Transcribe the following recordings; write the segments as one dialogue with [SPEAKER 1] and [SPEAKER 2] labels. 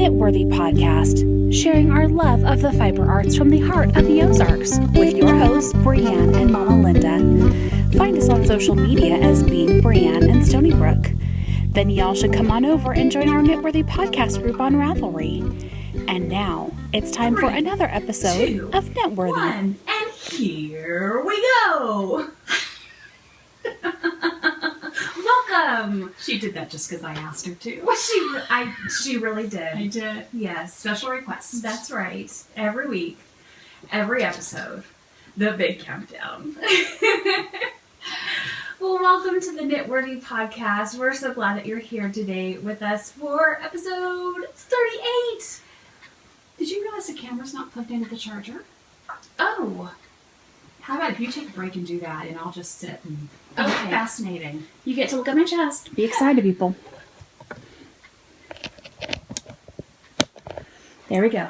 [SPEAKER 1] Knitworthy podcast, sharing our love of the fiber arts from the heart of the Ozarks with your hosts, Brianne and Mama Linda. Find us on social media as being Brianne and Stony Brook. Then y'all should come on over and join our Knitworthy podcast group on Ravelry. And now, it's time for another episode of Knitworthy.
[SPEAKER 2] One, and here we go! Welcome!
[SPEAKER 3] She did that just because I asked her to.
[SPEAKER 2] Well, she really did.
[SPEAKER 3] I did.
[SPEAKER 2] Yes.
[SPEAKER 3] Special request.
[SPEAKER 2] That's right. Every week, every episode, the big countdown. Well, welcome to the Knitworthy podcast. We're so glad that you're here today with us for episode 38.
[SPEAKER 3] Did you realize the camera's not plugged into the charger?
[SPEAKER 2] Oh.
[SPEAKER 3] How about if you take a break and do that, and I'll just sit and...
[SPEAKER 2] Okay.
[SPEAKER 3] Fascinating.
[SPEAKER 2] You get to look at my chest.
[SPEAKER 1] Be excited, people.
[SPEAKER 2] There we go.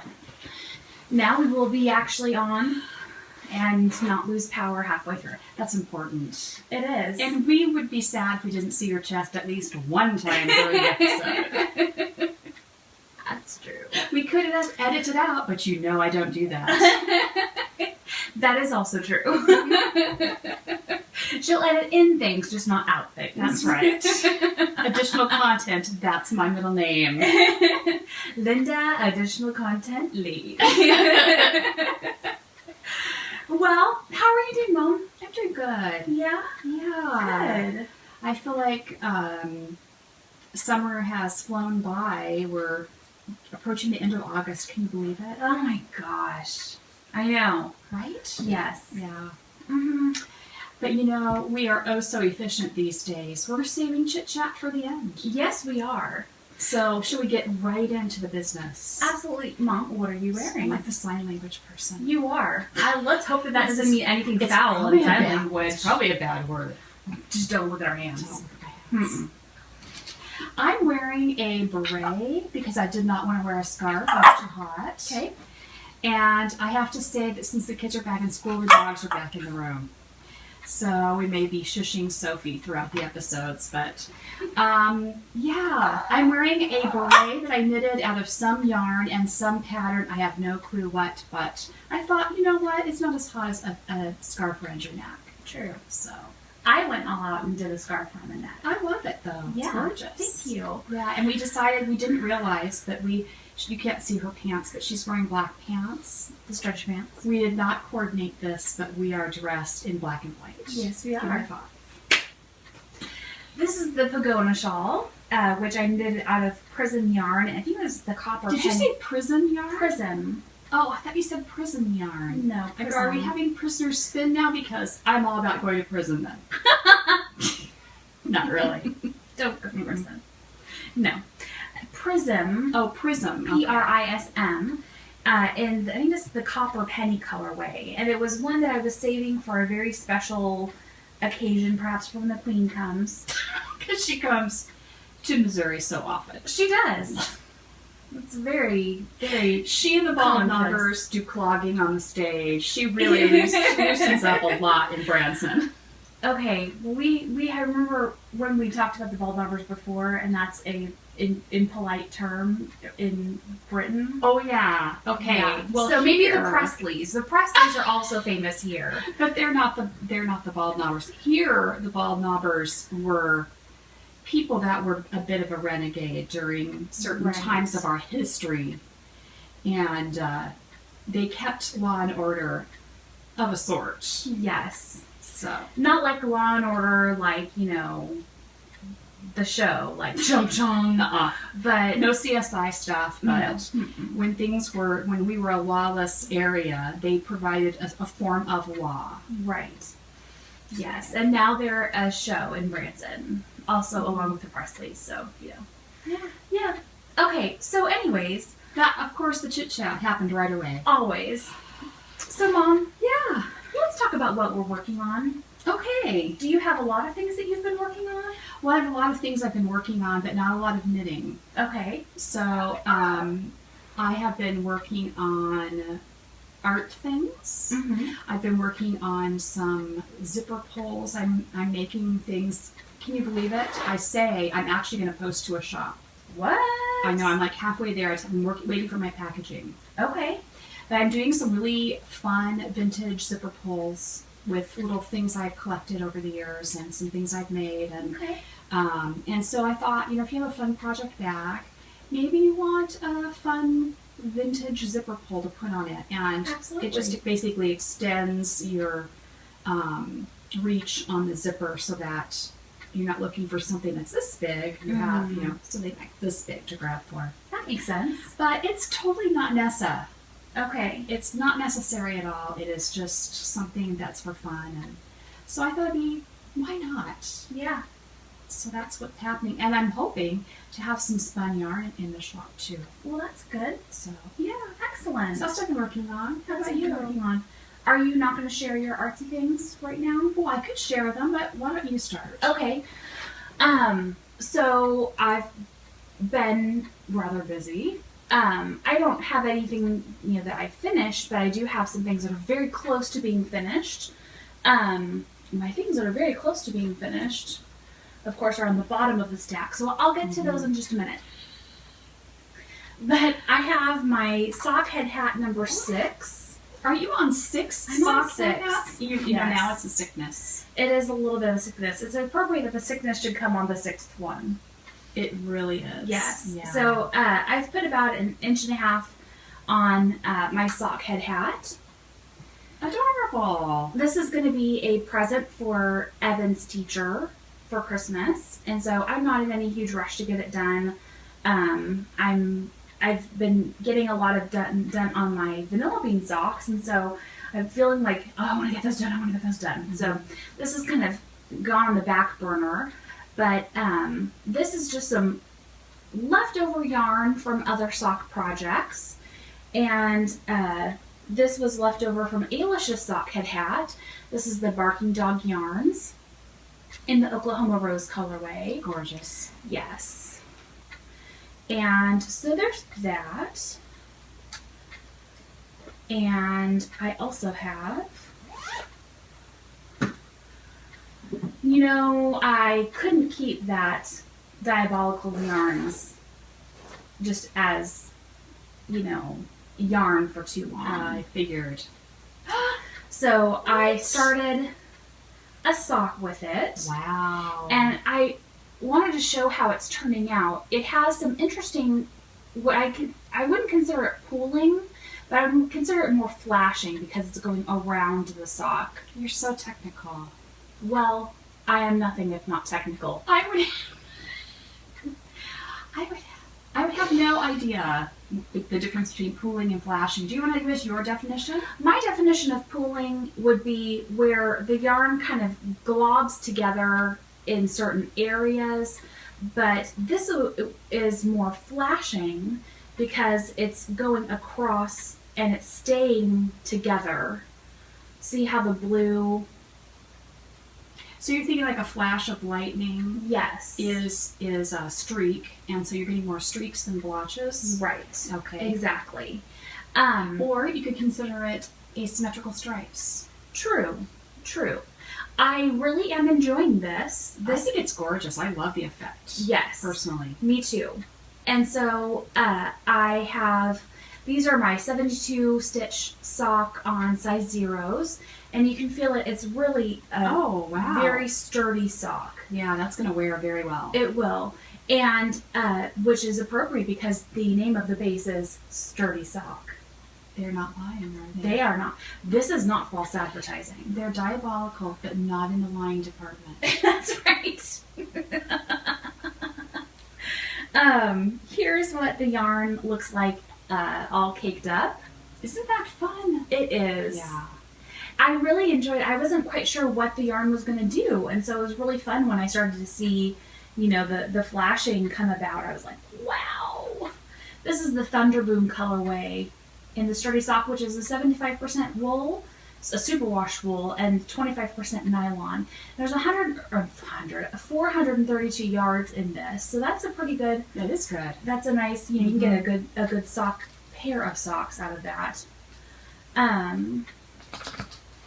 [SPEAKER 2] Now we will be actually on and not lose power halfway through.
[SPEAKER 3] That's important.
[SPEAKER 2] It is.
[SPEAKER 3] And we would be sad if we didn't see your chest at least one time during the episode.
[SPEAKER 2] That's true.
[SPEAKER 3] We could have edited out, but you know I don't do that.
[SPEAKER 2] That is also true. She'll edit in things, just not out things.
[SPEAKER 3] That's right. Additional content, that's my middle name.
[SPEAKER 2] Linda, additional content lead. Well, how are you doing, Mom?
[SPEAKER 3] I'm doing good.
[SPEAKER 2] Yeah?
[SPEAKER 3] Yeah.
[SPEAKER 2] Good.
[SPEAKER 3] I feel like summer has flown by. We're approaching the end of August. Can you believe it?
[SPEAKER 2] Oh my gosh. I know.
[SPEAKER 3] Right?
[SPEAKER 2] Yes.
[SPEAKER 3] Yeah.
[SPEAKER 2] Mm-hmm.
[SPEAKER 3] But you know, we are oh so efficient these days. We're saving chit-chat for the end.
[SPEAKER 2] Yes, we are.
[SPEAKER 3] So, should we get right into the business?
[SPEAKER 2] Absolutely. Mom, what are you
[SPEAKER 3] I'm
[SPEAKER 2] wearing?
[SPEAKER 3] like the sign language person.
[SPEAKER 2] You are. Let's hope that
[SPEAKER 3] This
[SPEAKER 2] doesn't
[SPEAKER 3] is-
[SPEAKER 2] mean anything
[SPEAKER 3] It's
[SPEAKER 2] foul
[SPEAKER 3] probably
[SPEAKER 2] in
[SPEAKER 3] a
[SPEAKER 2] sign
[SPEAKER 3] bad-
[SPEAKER 2] language.
[SPEAKER 3] It's probably a bad word.
[SPEAKER 2] Just don't look at our hands. Mm-mm.
[SPEAKER 3] I'm wearing a beret because I did not want to wear a scarf. It's too hot.
[SPEAKER 2] Okay.
[SPEAKER 3] And I have to say that since the kids are back in school, the dogs are back in the room. So we may be shushing Sophie throughout the episodes, but yeah, I'm wearing a beret that I knitted out of some yarn and some pattern. I have no clue what, but I thought, you know what, it's not as hot as a scarf around your neck.
[SPEAKER 2] True.
[SPEAKER 3] So
[SPEAKER 2] I went all out and did a scarf around the neck.
[SPEAKER 3] I love it though. It's
[SPEAKER 2] Yeah,
[SPEAKER 3] gorgeous.
[SPEAKER 2] thank you.
[SPEAKER 3] Yeah, and we decided we didn't realize that you can't see her pants, but she's wearing black pants.
[SPEAKER 2] The stretch pants.
[SPEAKER 3] We did not coordinate this, but we are dressed in black and white.
[SPEAKER 2] Yes, we
[SPEAKER 3] Give me
[SPEAKER 2] are.
[SPEAKER 3] 5.
[SPEAKER 2] This is the pagoda shawl, which I knitted out of prison yarn. I think it was the copper.
[SPEAKER 3] Did you say prison yarn?
[SPEAKER 2] prism?
[SPEAKER 3] Oh, I thought you said prison yarn.
[SPEAKER 2] No,
[SPEAKER 3] Like,
[SPEAKER 2] prism.
[SPEAKER 3] are we having prisoners spin now? Because I'm all about going to prison then. Not really.
[SPEAKER 2] Don't go to prison. No. Prism.
[SPEAKER 3] Oh, prism. Okay.
[SPEAKER 2] Prism. And I think this is the copper penny colorway. And it was one that I was saving for a very special occasion, perhaps when the Queen comes.
[SPEAKER 3] Because she comes to Missouri so often.
[SPEAKER 2] She does. It's very, very...
[SPEAKER 3] She and the ball knockers do clogging on the stage. She really loosens up a lot in Branson.
[SPEAKER 2] Okay, well, I remember when we talked about the ball knobbers before, and that's a impolite term in Britain.
[SPEAKER 3] Oh yeah. Okay.
[SPEAKER 2] Yeah.
[SPEAKER 3] Well,
[SPEAKER 2] so maybe the
[SPEAKER 3] here-
[SPEAKER 2] Presleys. The Presleys are also famous here.
[SPEAKER 3] But they're not the bald knobbers. Here, the bald knobbers were people that were a bit of a renegade during certain
[SPEAKER 2] Right.
[SPEAKER 3] times of our history, and they kept law and order of a sort.
[SPEAKER 2] Yes.
[SPEAKER 3] So
[SPEAKER 2] Not like Law and Order, like, the show, like Chung Chung. But
[SPEAKER 3] no CSI stuff, but when we were a lawless area, they provided a form of law.
[SPEAKER 2] right. Yes, and now they're a show in Branson, also along with the Presleys. So yeah. Okay. So, anyways,
[SPEAKER 3] That, of course, the chit chat happened right away.
[SPEAKER 2] always. So, Mom,
[SPEAKER 3] Yeah.
[SPEAKER 2] let's talk about what we're working on.
[SPEAKER 3] Okay.
[SPEAKER 2] Do you have a lot of things that you've been working on?
[SPEAKER 3] Well, I have a lot of things I've been working on, but not a lot of knitting.
[SPEAKER 2] Okay.
[SPEAKER 3] So, I have been working on art things.
[SPEAKER 2] Mm-hmm.
[SPEAKER 3] I've been working on some zipper pulls. I'm making things. Can you believe it? I say I'm actually going to post to a shop.
[SPEAKER 2] What?
[SPEAKER 3] I know, I'm like halfway there. I'm waiting for my packaging.
[SPEAKER 2] Okay.
[SPEAKER 3] But I'm doing some really fun vintage zipper pulls with little things I've collected over the years and some things I've made.
[SPEAKER 2] Okay.
[SPEAKER 3] And so I thought, if you have a fun project bag, maybe you want a fun vintage zipper pull to put on it. And
[SPEAKER 2] Absolutely.
[SPEAKER 3] it just basically extends your reach on the zipper so that you're not looking for something that's this big. You have, something like this big to grab for.
[SPEAKER 2] That makes sense.
[SPEAKER 3] But it's totally not Nessa.
[SPEAKER 2] Okay.
[SPEAKER 3] It's not necessary at all. It is just something that's for fun. And so I thought, why not?
[SPEAKER 2] Yeah.
[SPEAKER 3] So that's what's happening. And I'm hoping to have some spun yarn in the shop too.
[SPEAKER 2] Well, that's good.
[SPEAKER 3] So
[SPEAKER 2] Yeah, excellent.
[SPEAKER 3] that's what I've been working on. How
[SPEAKER 2] That's
[SPEAKER 3] about
[SPEAKER 2] what you're
[SPEAKER 3] you?
[SPEAKER 2] working on. Are you not going to share your artsy things right now?
[SPEAKER 3] Well, I could share them, but why don't you start?
[SPEAKER 2] Okay. So I've been rather busy. I don't have anything, that I finished, but I do have some things that are very close to being finished. My things that are very close to being finished, of course, are on the bottom of the stack. So I'll get to those in just a minute. But I have my sock head hat number 6.
[SPEAKER 3] Are you on 6
[SPEAKER 2] I'm on
[SPEAKER 3] socks
[SPEAKER 2] 6.
[SPEAKER 3] now? You know,
[SPEAKER 2] Yes.
[SPEAKER 3] now it's a sickness.
[SPEAKER 2] It is a little bit of sickness. It's appropriate that the sickness should come on the 6th one.
[SPEAKER 3] It really is.
[SPEAKER 2] Yes.
[SPEAKER 3] Yeah.
[SPEAKER 2] So I've put about 1.5 inches on my sock head hat.
[SPEAKER 3] Adorable.
[SPEAKER 2] This is going to be a present for Evan's teacher for Christmas, and so I'm not in any huge rush to get it done. I've been getting a lot of done on my vanilla bean socks, and so I'm feeling like, I want to get this done. I want to get this done. So this is kind of gone on the back burner, but this is just some leftover yarn from other sock projects, and this was left over from Ailish's sock head hat. This is the Barking Dog yarns in the Oklahoma Rose colorway.
[SPEAKER 3] Gorgeous.
[SPEAKER 2] Yes. And so there's that. And I also have, I couldn't keep that Diabolical Yarns just as, yarn for too long.
[SPEAKER 3] I figured.
[SPEAKER 2] So I started a sock with it.
[SPEAKER 3] Wow.
[SPEAKER 2] And I wanted to show how it's turning out. It has some interesting, I wouldn't consider it pooling, but I would consider it more flashing because it's going around the sock.
[SPEAKER 3] You're so technical.
[SPEAKER 2] Well, I am nothing if not technical.
[SPEAKER 3] I would have no idea the difference between pooling and flashing. Do you want to give us your definition?
[SPEAKER 2] My definition of pooling would be where the yarn kind of globs together in certain areas, but this is more flashing because it's going across and it's staying together. See how the blue...
[SPEAKER 3] So you're thinking like a flash of lightning
[SPEAKER 2] Yes.
[SPEAKER 3] is a streak, and so you're getting more streaks than blotches?
[SPEAKER 2] Right.
[SPEAKER 3] Okay.
[SPEAKER 2] Exactly.
[SPEAKER 3] Or you could consider it asymmetrical stripes.
[SPEAKER 2] True. I really am enjoying this.
[SPEAKER 3] I think it's gorgeous. I love the effect.
[SPEAKER 2] Yes.
[SPEAKER 3] Personally.
[SPEAKER 2] Me too. And so I have, these are my 72 stitch sock on size 0s, and you can feel it. It's really a very sturdy sock.
[SPEAKER 3] Yeah, that's going to wear very well.
[SPEAKER 2] It will. And which is appropriate because the name of the base is Sturdy Sock.
[SPEAKER 3] They're not lying, are they?
[SPEAKER 2] They are not. This is not false advertising.
[SPEAKER 3] They're diabolical, but not in the lying department.
[SPEAKER 2] That's right. Here's what the yarn looks like all caked up.
[SPEAKER 3] Isn't that fun?
[SPEAKER 2] It is.
[SPEAKER 3] Yeah.
[SPEAKER 2] I really enjoyed it. I wasn't quite sure what the yarn was going to do, and so it was really fun when I started to see, the flashing come about. I was like, wow. This is the Thunderboom colorway in the Sturdy Sock, which is a 75% wool, a superwash wool, and 25% nylon. There's 432 yards in this, so that's a pretty good.
[SPEAKER 3] That is good.
[SPEAKER 2] That's a nice. You can get a good pair of socks out of that.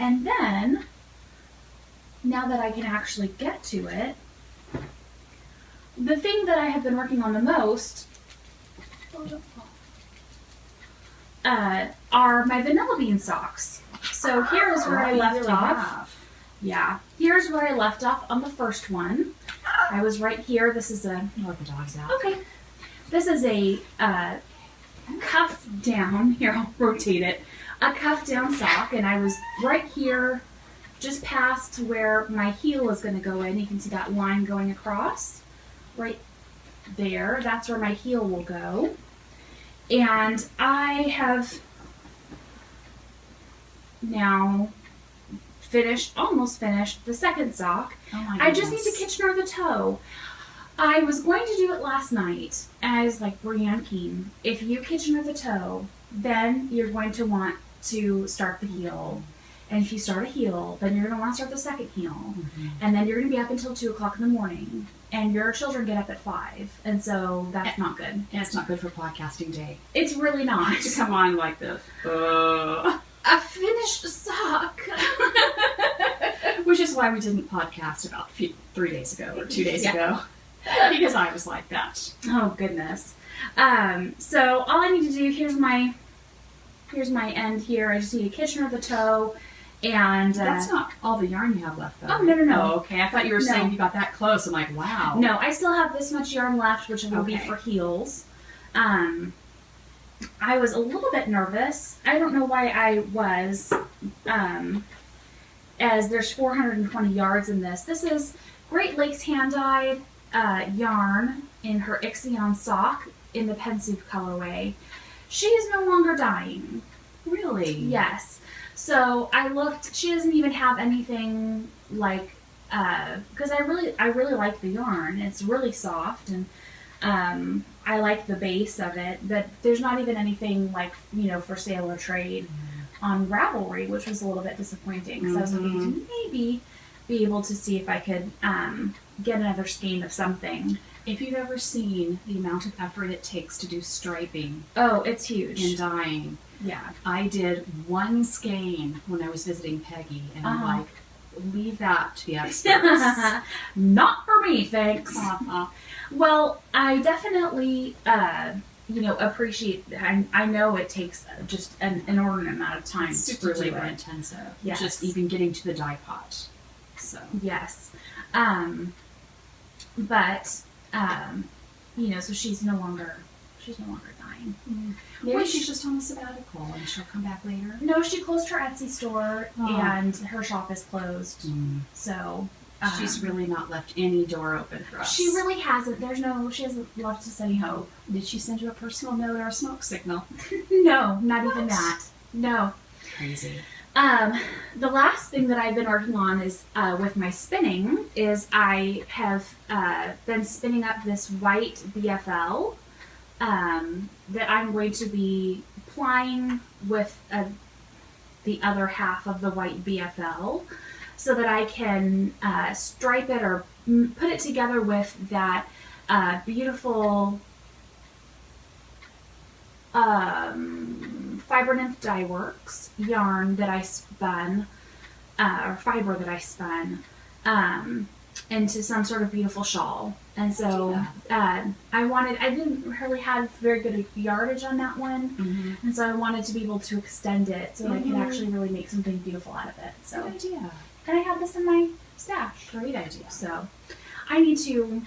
[SPEAKER 2] And then, now that I can actually get to it, the thing that I have been working on the most are my vanilla bean socks. So here's where I left off. Yeah, here's where I left off on the first one. I was right here. This is a...
[SPEAKER 3] Let the dogs out.
[SPEAKER 2] Okay. This is a cuff down. Here, I'll rotate it. A cuff down sock, and I was right here, just past where my heel is going to go in. You can see that line going across. Right there. That's where my heel will go. And I have now almost finished the second sock.
[SPEAKER 3] Oh my
[SPEAKER 2] I just need
[SPEAKER 3] goodness.
[SPEAKER 2] to Kitchener the toe. I was going to do it last night, and I was like, Brianne Keene, if you Kitchener the toe, then you're going to want to start the heel. And if you start a heel, then you're going to want to start the second heel.
[SPEAKER 3] Mm-hmm.
[SPEAKER 2] And then you're going to be up until 2 o'clock in the morning. And your children get up at 5. And so that's not good.
[SPEAKER 3] And it's not good for podcasting day.
[SPEAKER 2] It's really not.
[SPEAKER 3] To come on like this.
[SPEAKER 2] A finished sock.
[SPEAKER 3] Which is why we didn't podcast about 3 days ago or 2 days ago. Because I was like that.
[SPEAKER 2] Oh, goodness. So all I need to do, here's my end here. I just need to Kitchener the toe. And
[SPEAKER 3] that's not all the yarn you have left, though.
[SPEAKER 2] Oh, no.
[SPEAKER 3] Oh, okay. I thought you were saying you got that close. I'm like, wow.
[SPEAKER 2] No, I still have this much yarn left, which will be for heels. I was a little bit nervous. I don't know why I was, as there's 420 yards in this. This is Great Lakes hand-dyed yarn in her Ixion sock in the pensive colorway. She is no longer dyeing.
[SPEAKER 3] Really?
[SPEAKER 2] Yes. So I looked, she doesn't even have anything like, because I really like the yarn. It's really soft, and I like the base of it, but there's not even anything like, for sale or trade on Ravelry, which was a little bit disappointing, because I was looking to maybe be able to see if I could get another skein of something.
[SPEAKER 3] If you've ever seen the amount of effort it takes to do striping
[SPEAKER 2] Oh, it's huge.
[SPEAKER 3] and dyeing,
[SPEAKER 2] Yeah.
[SPEAKER 3] I did one skein when I was visiting Peggy, and I'm like, leave that to the experts.
[SPEAKER 2] Not for me, thanks.
[SPEAKER 3] Uh-huh.
[SPEAKER 2] Well, I definitely, appreciate, I know it takes just an inordinate amount of time
[SPEAKER 3] Super
[SPEAKER 2] to do
[SPEAKER 3] labor
[SPEAKER 2] it.
[SPEAKER 3] intensive.
[SPEAKER 2] Yes.
[SPEAKER 3] Just even getting to the dye pot. So.
[SPEAKER 2] Yes. So she's no longer dying.
[SPEAKER 3] Maybe
[SPEAKER 2] Which-
[SPEAKER 3] she's just on a sabbatical and she'll come back later.
[SPEAKER 2] No, she closed her Etsy store and her shop is closed. So
[SPEAKER 3] She's really not left any door open for us.
[SPEAKER 2] she really hasn't. She hasn't left us any hope.
[SPEAKER 3] Did she send you a personal note or a smoke signal?
[SPEAKER 2] No, not even that. No.
[SPEAKER 3] Crazy.
[SPEAKER 2] The last thing that I've been working on is with my spinning is I have been spinning up this white BFL that I'm going to be plying with the other half of the white BFL so that I can stripe it or put it together with that beautiful Fiber Nymph Dye Works yarn that I spun, or fiber that I spun, into some sort of beautiful shawl. And so I didn't really have very good yardage on that one, and so I wanted to be able to extend it so that I could actually really make something beautiful out of it. So,
[SPEAKER 3] Good idea.
[SPEAKER 2] and I have this in my stash.
[SPEAKER 3] Great idea.
[SPEAKER 2] So I need to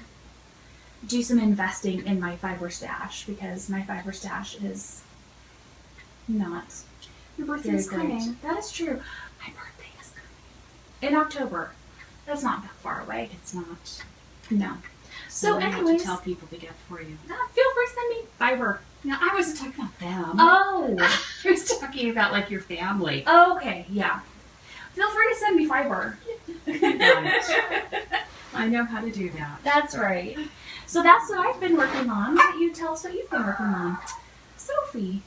[SPEAKER 2] do some investing in my fiber stash because my fiber stash is not
[SPEAKER 3] Your birthday
[SPEAKER 2] very
[SPEAKER 3] is
[SPEAKER 2] great.
[SPEAKER 3] coming.
[SPEAKER 2] That is true. My birthday is coming in October. That's not that far away.
[SPEAKER 3] It's not.
[SPEAKER 2] No. So
[SPEAKER 3] I have
[SPEAKER 2] anyways,
[SPEAKER 3] to tell people to get for you.
[SPEAKER 2] feel free to send me fiber.
[SPEAKER 3] Now, I wasn't talking about them.
[SPEAKER 2] Oh.
[SPEAKER 3] I was talking about like your family.
[SPEAKER 2] Okay. Yeah. Feel free to send me fiber.
[SPEAKER 3] I know how to do that.
[SPEAKER 2] That's right. So that's what I've been working on. Why don't you tell us what you've been working on? Sophie.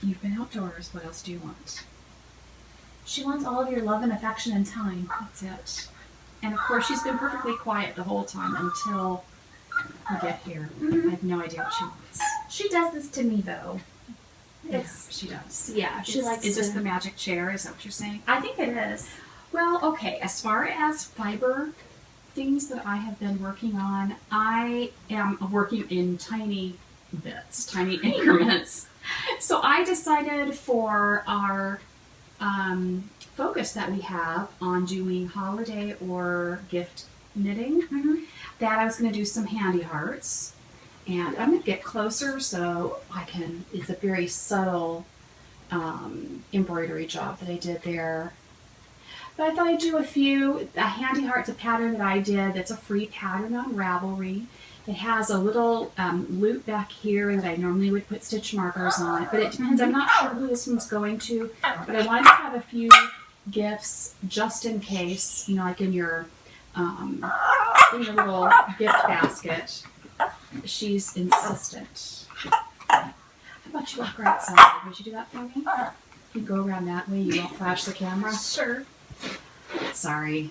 [SPEAKER 3] You've been outdoors. What else do you want?
[SPEAKER 2] She wants all of your love and affection and time.
[SPEAKER 3] That's it. And of course, she's been perfectly quiet the whole time until we get here. I have no idea what she wants.
[SPEAKER 2] She does this to me, though.
[SPEAKER 3] Yeah, she does.
[SPEAKER 2] Yeah, she likes
[SPEAKER 3] Is this
[SPEAKER 2] to-
[SPEAKER 3] the magic chair? Is that what you're saying?
[SPEAKER 2] I think it is.
[SPEAKER 3] Well, okay. As far as fiber things that I have been working on, I am working in tiny bits, tiny increments. So I decided for our focus that we have on doing holiday or gift knitting, that I was going to do some handy hearts. And I'm going to get closer so I can, it's a very subtle embroidery job that I did there. But I thought I'd do a few. A handy heart's a pattern that I did that's a free pattern on Ravelry. It has a little loop back here that I normally would put stitch markers on it, but it depends. I'm not sure who this one's going to, but I wanted to have a few gifts just in case, you know, like in your little gift basket. She's insistent. How about you walk right outside? Would you do that for me? You go around that way, you won't flash the camera?
[SPEAKER 2] Sure.
[SPEAKER 3] Sorry.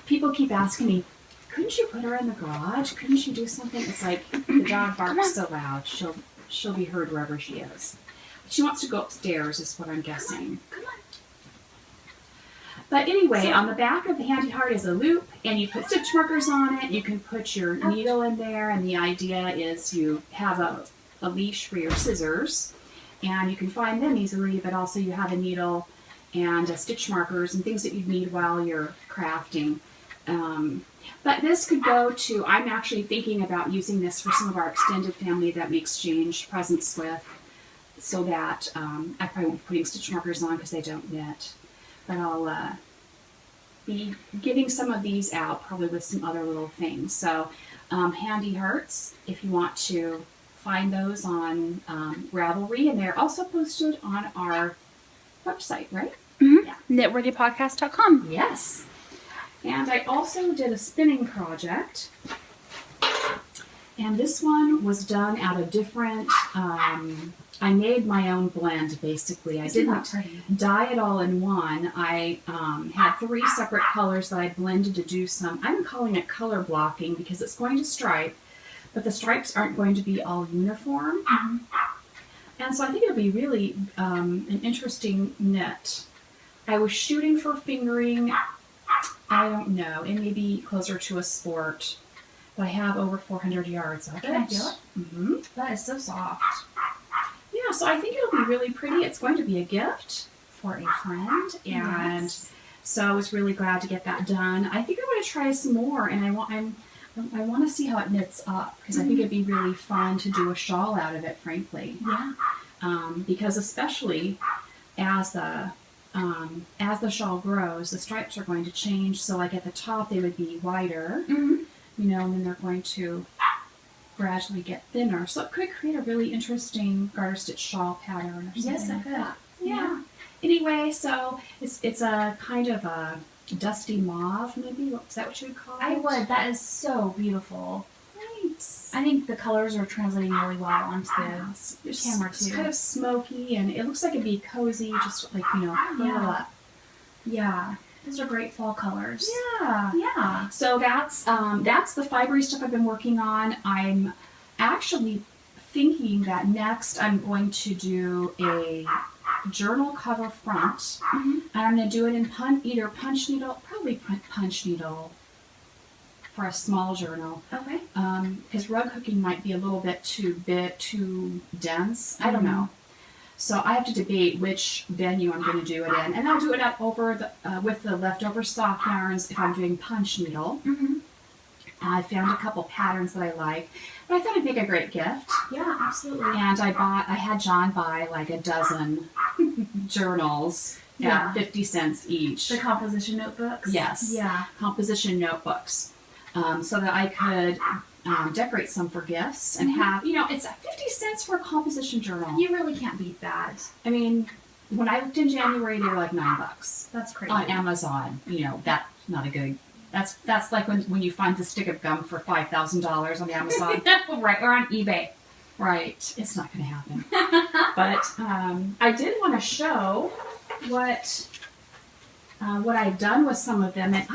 [SPEAKER 3] People keep asking me, couldn't you put her in the garage? Couldn't you do something? It's like the dog barks so loud, she'll be heard wherever she is. She wants to go upstairs, is what I'm guessing.
[SPEAKER 2] Come on.
[SPEAKER 3] But anyway, on the back of the handy heart is a loop, and you put stitch markers on it. You can put your needle in there, and the idea is you have a leash for your scissors, and you can find them easily, but also you have a needle and stitch markers and things that you need while you're crafting. But this could go to, I'm actually thinking about using this for some of our extended family that we exchange presents with, so that I probably won't be putting stitch markers on because they don't knit. But I'll be getting some of these out, probably with some other little things. So handy hearts, if you want to find those on Ravelry, and they're also posted on our website, right?
[SPEAKER 1] Yeah. Knitworthypodcast.com.
[SPEAKER 3] Yes. And I also did a spinning project. And this one was done out of different, I made my own blend, basically. I didn't dye it all in one. I had 3 separate colors that I blended to do some, I'm calling it color blocking because it's going to stripe, but the stripes aren't going to be all uniform. And so I think it'll be really an interesting knit. I was shooting for fingering, I don't know, it may be closer to a sport. But I have over 400 yards of it.
[SPEAKER 2] Can I feel it?
[SPEAKER 3] Mm-hmm.
[SPEAKER 2] That is so soft.
[SPEAKER 3] Yeah, so I think it'll be really pretty. It's going to be a gift for a friend, and so I was really glad to get that done. I think I'm going to try some more, and I want to see how it knits up, because I think it'd be really fun to do a shawl out of it, frankly.
[SPEAKER 2] Yeah.
[SPEAKER 3] Because especially as the shawl grows, the stripes are going to change. So like at the top, they would be wider. You know, and then they're going to gradually get thinner. So it could create a really interesting garter stitch shawl pattern or something.
[SPEAKER 2] Yes, it could.
[SPEAKER 3] Yeah. Anyway, so it's a kind of a dusty mauve, maybe. Is that what you would call it?
[SPEAKER 2] I would. That is so beautiful.
[SPEAKER 3] Thanks.
[SPEAKER 2] I think the colors are translating really well onto the camera,
[SPEAKER 3] It's
[SPEAKER 2] too.
[SPEAKER 3] kind of smoky, and it looks like it'd be cozy, just like, you know, curl up.
[SPEAKER 2] Yeah. Those are great fall colors.
[SPEAKER 3] Yeah.
[SPEAKER 2] Yeah.
[SPEAKER 3] So that's the fibery stuff I've been working on. I'm actually thinking that next I'm going to do a journal cover front. And I'm going to do it in either punch needle, probably punch needle for a small journal.
[SPEAKER 2] Okay.
[SPEAKER 3] Because rug hooking might be a little bit too dense. I don't know. So I have to debate which venue I'm going to do it in, and I'll do it up over with the leftover stock yarns if I'm doing punch needle. I found a couple patterns that I like, but I thought it'd make a great gift.
[SPEAKER 2] Yeah, absolutely.
[SPEAKER 3] And I had John buy like a dozen journals at 50 cents each.
[SPEAKER 2] The composition notebooks?
[SPEAKER 3] Yes.
[SPEAKER 2] Yeah.
[SPEAKER 3] Composition notebooks, so that I could decorate some for gifts and have, you know, it's 50 cents for a composition journal.
[SPEAKER 2] You really can't beat that.
[SPEAKER 3] I mean, when I looked in January, they were like $9
[SPEAKER 2] That's crazy.
[SPEAKER 3] on Amazon. You know, that's not a good. That's like when you find the stick of gum for $5,000 on Amazon.
[SPEAKER 2] Right, or on eBay.
[SPEAKER 3] Right, it's not going to happen. But I did want to show what I've done with some of them, and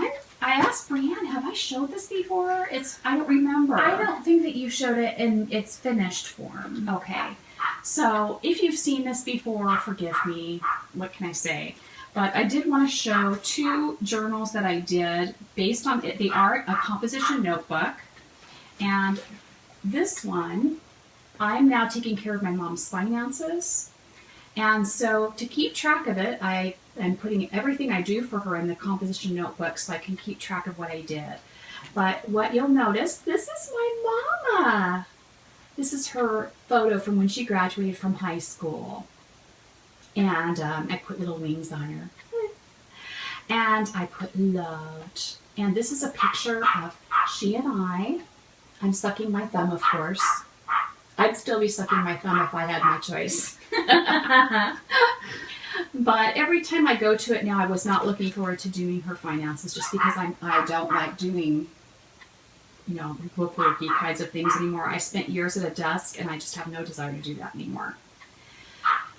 [SPEAKER 3] I asked Brianne, have I showed this before? I don't remember.
[SPEAKER 2] I don't think that you showed it in its finished form.
[SPEAKER 3] Okay. So if you've seen this before, forgive me. What can I say? But I did want to show 2 journals that I did based on it. They are a composition notebook. And this one, I'm now taking care of my mom's finances. And so to keep track of it, I am putting everything I do for her in the composition notebook so I can keep track of what I did. But what you'll notice, this is my mama. This is her photo from when she graduated from high school. And I put little wings on her. And I put loved. And this is a picture of she and I. I'm sucking my thumb, of course. I'd still be sucking my thumb if I had my choice. But every time I go to it now, I was not looking forward to doing her finances just because I don't like doing, bookworky kinds of things anymore. I spent years at a desk and I just have no desire to do that anymore.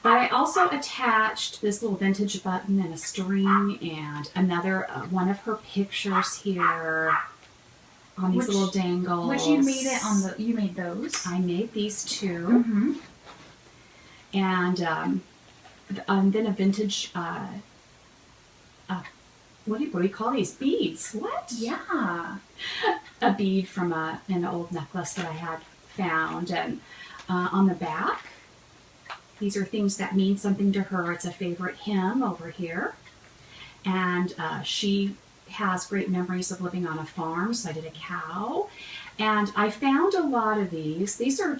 [SPEAKER 3] But I also attached this little vintage button and a string and another one of her pictures here on these little dangles.
[SPEAKER 2] Which you made it on the. You made those.
[SPEAKER 3] I made these 2,
[SPEAKER 2] Mm-hmm.
[SPEAKER 3] and then a vintage. What do we call these beads? What?
[SPEAKER 2] Yeah.
[SPEAKER 3] A bead from an old necklace that I had found, and on the back. These are things that mean something to her. It's a favorite hymn over here. And she has great memories of living on a farm, so I did a cow. And I found a lot of these. These are,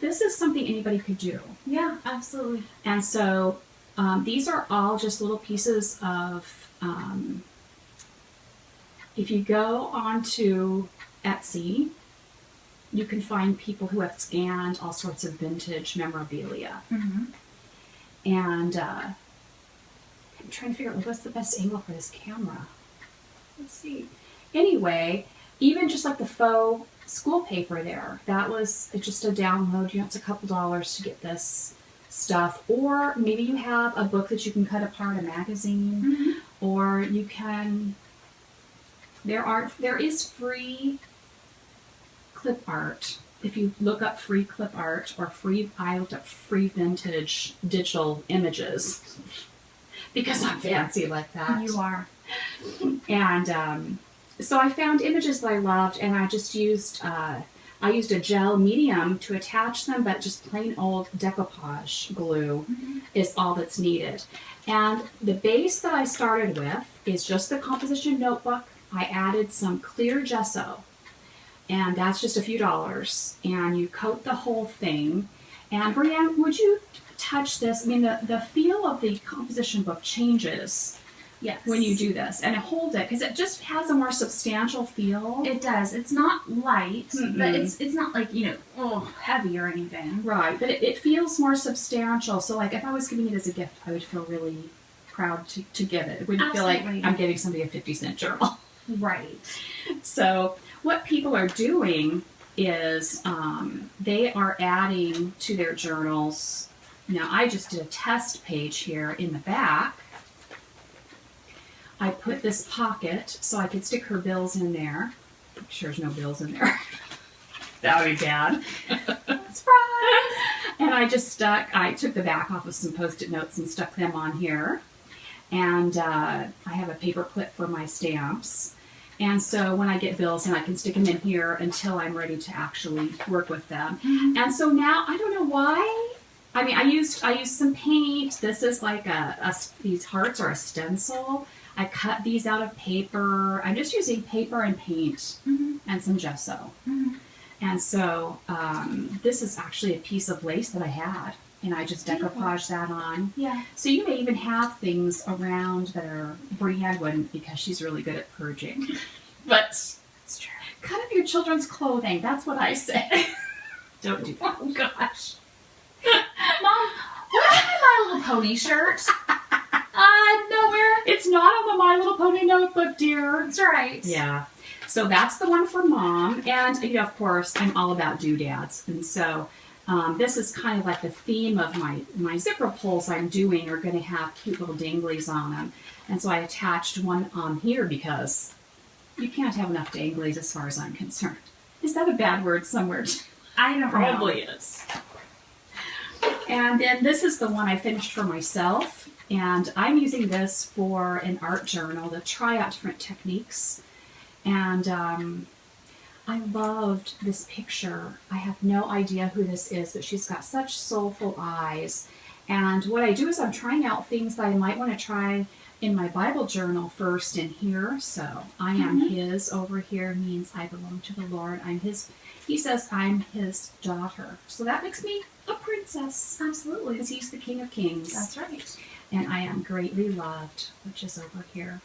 [SPEAKER 3] this is something anybody could do.
[SPEAKER 2] Yeah, absolutely.
[SPEAKER 3] And so these are all just little pieces of, if you go onto Etsy, you can find people who have scanned all sorts of vintage memorabilia.
[SPEAKER 2] Mm-hmm.
[SPEAKER 3] And I'm trying to figure out what's the best angle for this camera. Let's see. Anyway, even just like the faux school paper there, that was just a download. It's a couple dollars to get this stuff. Or maybe you have a book that you can cut apart, a magazine,
[SPEAKER 2] Mm-hmm.
[SPEAKER 3] or you can, there is free clip art. If you look up free clip art or I looked up free vintage digital images because I'm fancy like that.
[SPEAKER 2] You are.
[SPEAKER 3] And so I found images that I loved, and I just used I used a gel medium to attach them, but just plain old decoupage glue
[SPEAKER 2] Mm-hmm.
[SPEAKER 3] is all that's needed. And the base that I started with is just the composition notebook. I added some clear gesso, and that's just a few dollars. And you coat the whole thing. And Brianne, would you touch this? I mean, the feel of the composition book changes.
[SPEAKER 2] Yes.
[SPEAKER 3] When you do this, and hold it, because it just has a more substantial feel.
[SPEAKER 2] It does. It's not light,
[SPEAKER 3] Mm-mm.
[SPEAKER 2] but it's not like, heavy or anything.
[SPEAKER 3] Right, but it feels more substantial. So like if I was giving it as a gift, I would feel really proud to give it. It wouldn't feel like
[SPEAKER 2] Absolutely.
[SPEAKER 3] I'm giving somebody a 50-cent journal.
[SPEAKER 2] Right.
[SPEAKER 3] So what people are doing is they are adding to their journals. Now I just did a test page here in the back. I put this pocket so I could stick her bills in there. I'm sure there's no bills in there. That would be bad.
[SPEAKER 2] Surprise!
[SPEAKER 3] And I took the back off with some Post-it notes and stuck them on here. And I have a paper clip for my stamps. And so when I get bills, I can stick them in here until I'm ready to actually work with them.
[SPEAKER 2] Mm-hmm.
[SPEAKER 3] And so now, I don't know why. I mean, I used some paint. This is like these hearts are a stencil. I cut these out of paper. I'm just using paper and paint
[SPEAKER 2] Mm-hmm.
[SPEAKER 3] and some gesso.
[SPEAKER 2] Mm-hmm.
[SPEAKER 3] And so this is actually a piece of lace that I had, and I just decoupaged that on.
[SPEAKER 2] Yeah.
[SPEAKER 3] So you may even have things around that are, Brianne wouldn't because she's really good at purging. But
[SPEAKER 2] That's true.
[SPEAKER 3] cut up your children's clothing. That's what I say. Don't do that.
[SPEAKER 2] Oh, gosh. Mom, where's my Little Pony shirt? Nowhere.
[SPEAKER 3] It's not on the My Little Pony notebook, dear.
[SPEAKER 2] That's right.
[SPEAKER 3] Yeah. So that's the one for Mom. And, of course, I'm all about doodads. And so this is kind of like the theme of my zipper pulls I'm doing are going to have cute little danglies on them. And so I attached one on here because you can't have enough danglies as far as I'm concerned. Is that a bad word somewhere?
[SPEAKER 2] I don't know.
[SPEAKER 3] Probably is. And then this is the one I finished for myself. And I'm using this for an art journal to try out different techniques. And I loved this picture. I have no idea who this is, but she's got such soulful eyes. And what I do is I'm trying out things that I might want to try in my Bible journal first in here. So I am his over here means I belong to the Lord. I'm his. He says I'm his daughter. So that makes me a princess.
[SPEAKER 2] Absolutely.
[SPEAKER 3] Because he's the King of Kings.
[SPEAKER 2] That's right.
[SPEAKER 3] And I am greatly loved, which is over here.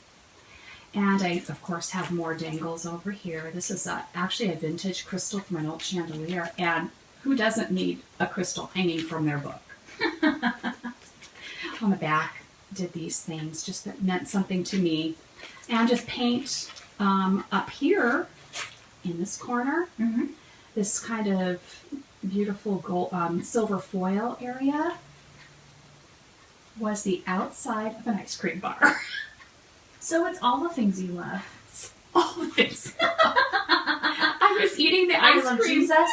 [SPEAKER 3] And I, of course, have more dangles over here. This is actually a vintage crystal from an old chandelier. And who doesn't need a crystal hanging from their book? On the back, did these things just that meant something to me. And just paint up here in this corner, this kind of beautiful gold, silver foil area was the outside of an ice cream bar.
[SPEAKER 2] So it's all the things you love.
[SPEAKER 3] All the things. I was eating the
[SPEAKER 2] I
[SPEAKER 3] ice
[SPEAKER 2] love
[SPEAKER 3] cream.
[SPEAKER 2] Jesus,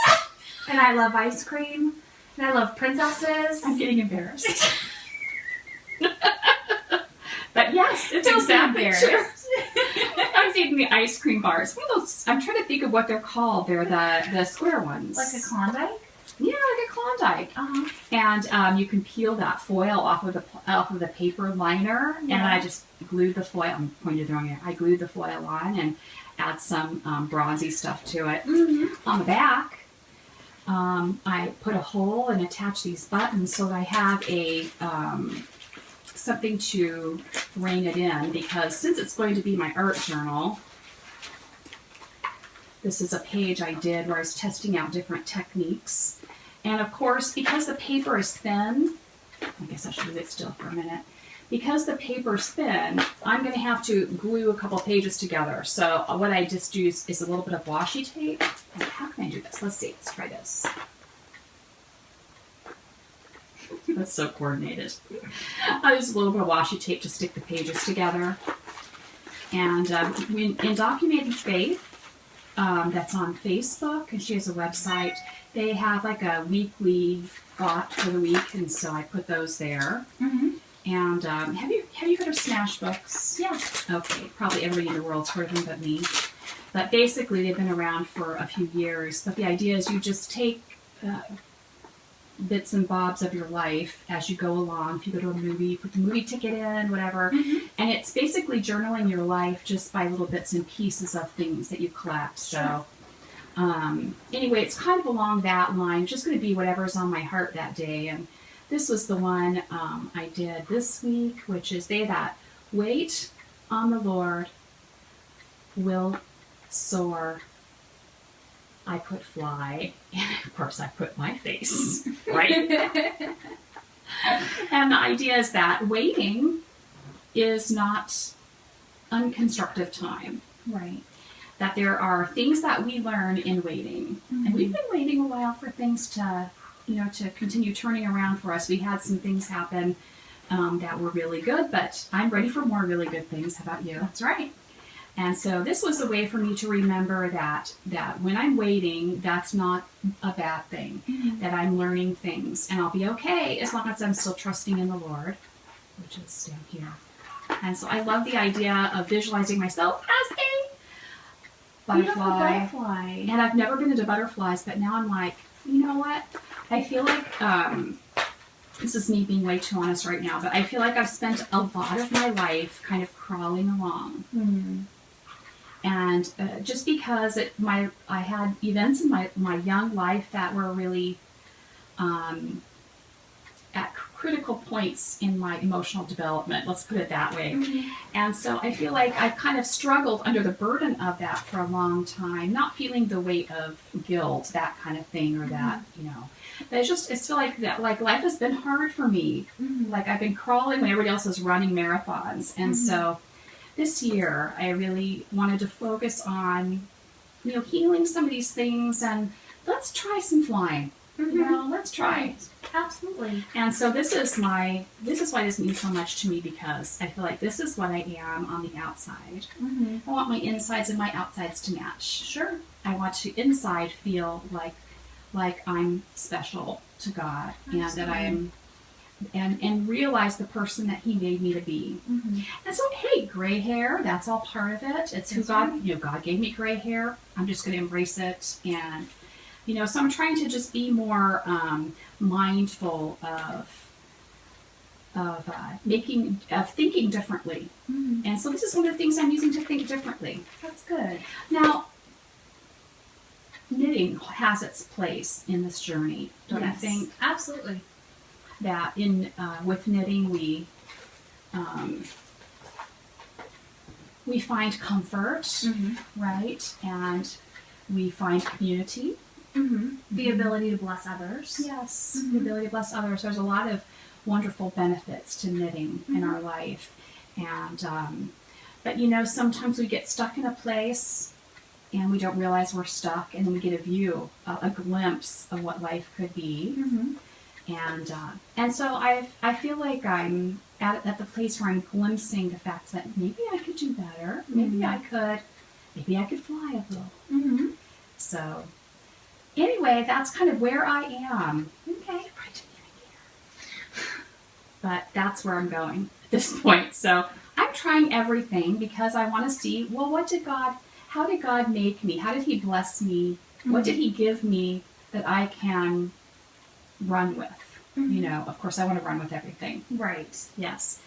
[SPEAKER 2] and I love ice cream, and I love princesses.
[SPEAKER 3] I'm getting embarrassed. But yes, it's
[SPEAKER 2] Don't be
[SPEAKER 3] exactly
[SPEAKER 2] embarrassed.
[SPEAKER 3] true. I was eating the ice cream bars. One of those, I'm trying to think of what they're called. They're the square ones.
[SPEAKER 2] Like a Klondike?
[SPEAKER 3] Yeah, like a Klondike.
[SPEAKER 2] Uh-huh.
[SPEAKER 3] And you can peel that foil off of the paper liner, and I just glued the foil. I'm pointing the wrong way. I glued the foil on and add some bronzy stuff to it. On the back, I put a hole and attach these buttons so that I have a something to rein it in, because since it's going to be my art journal, this is a page I did where I was testing out different techniques. And of course, because the paper is thin, I guess I should leave it still for a minute. Because the paper is thin, I'm going to have to glue a couple pages together. So what I just do is a little bit of washi tape. And how can I do this? Let's see. Let's try this. That's so coordinated. I use a little bit of washi tape to stick the pages together. And in Documenting Faith, that's on Facebook, and she has a website. They have like a weekly thought for the week, and so I put those there. And have you heard of Smash Books?
[SPEAKER 2] Yeah.
[SPEAKER 3] Okay, probably everybody in the world's heard of them but me. But basically, they've been around for a few years. But the idea is you just take bits and bobs of your life as you go along. If you go to a movie, put the movie ticket in, whatever. And it's basically journaling your life just by little bits and pieces of things that you collect. So anyway, it's kind of along that line. It's just going to be whatever's on my heart that day. And this was the one I did this week, which is they that wait on the Lord will soar. I put fly, and of course I put my face, right? And the idea is that waiting is not unconstructive time.
[SPEAKER 2] Right.
[SPEAKER 3] That there are things that we learn in waiting. And we've been waiting a while for things to, to continue turning around for us. We had some things happen that were really good, but I'm ready for more really good things. How about you?
[SPEAKER 2] That's right.
[SPEAKER 3] And so this was a way for me to remember that when I'm waiting, that's not a bad thing, that I'm learning things, and I'll be okay as long as I'm still trusting in the Lord, which is down here. And so I love the idea of visualizing myself as a butterfly. And I've never been into butterflies, but now I'm like, you know what? I feel like, this is me being way too honest right now, but I feel like I've spent a lot of my life kind of crawling along. And just because I had events in my young life that were really at critical points in my emotional development, let's put it that way. And so I feel like I've kind of struggled under the burden of that for a long time, not feeling the weight of guilt, that kind of thing, or that, But it's feel like that, like life has been hard for me. Like I've been crawling when everybody else is running marathons. And so this year, I really wanted to focus on, healing some of these things, and let's try some flying. Let's try.
[SPEAKER 2] Absolutely.
[SPEAKER 3] And so this is why this means so much to me, because I feel like this is what I am on the outside. I want my insides and my outsides to match.
[SPEAKER 2] Sure.
[SPEAKER 3] I want to inside feel like I'm special, to God, and that
[SPEAKER 2] Absolutely.
[SPEAKER 3] I'm and realize the person that He made me to be.
[SPEAKER 2] Mm-hmm.
[SPEAKER 3] And so, hey, gray hair, that's all part of it. It's who
[SPEAKER 2] That's
[SPEAKER 3] God,
[SPEAKER 2] right.
[SPEAKER 3] God gave me gray hair. I'm just going to embrace it. And, so I'm trying to just be more mindful of thinking differently.
[SPEAKER 2] Mm-hmm.
[SPEAKER 3] And so this is one of the things I'm using to think differently.
[SPEAKER 2] That's good.
[SPEAKER 3] Now, knitting has its place in this journey, don't you think?
[SPEAKER 2] Absolutely.
[SPEAKER 3] That with knitting we find comfort,
[SPEAKER 2] Mm-hmm.
[SPEAKER 3] right? And we find community.
[SPEAKER 2] Mm-hmm. The
[SPEAKER 3] Mhm.
[SPEAKER 2] ability to bless others.
[SPEAKER 3] Yes,
[SPEAKER 2] Mhm.
[SPEAKER 3] the ability to bless others. There's a lot of wonderful benefits to knitting in our life. And, but sometimes we get stuck in a place and we don't realize we're stuck, and then we get a view, a glimpse of what life could be.
[SPEAKER 2] Mm-hmm.
[SPEAKER 3] And so I feel like I'm at the place where I'm glimpsing the fact that maybe I could do better. Maybe I could fly a little.
[SPEAKER 2] Mm-hmm.
[SPEAKER 3] So anyway, that's kind of where I am.
[SPEAKER 2] Okay.
[SPEAKER 3] But that's where I'm going at this point. So I'm trying everything because I want to see, well, how did God make me? How did He bless me? What did He give me that I can run with?
[SPEAKER 2] Mm-hmm.
[SPEAKER 3] Of course I want to run with everything.
[SPEAKER 2] Right.
[SPEAKER 3] Yes.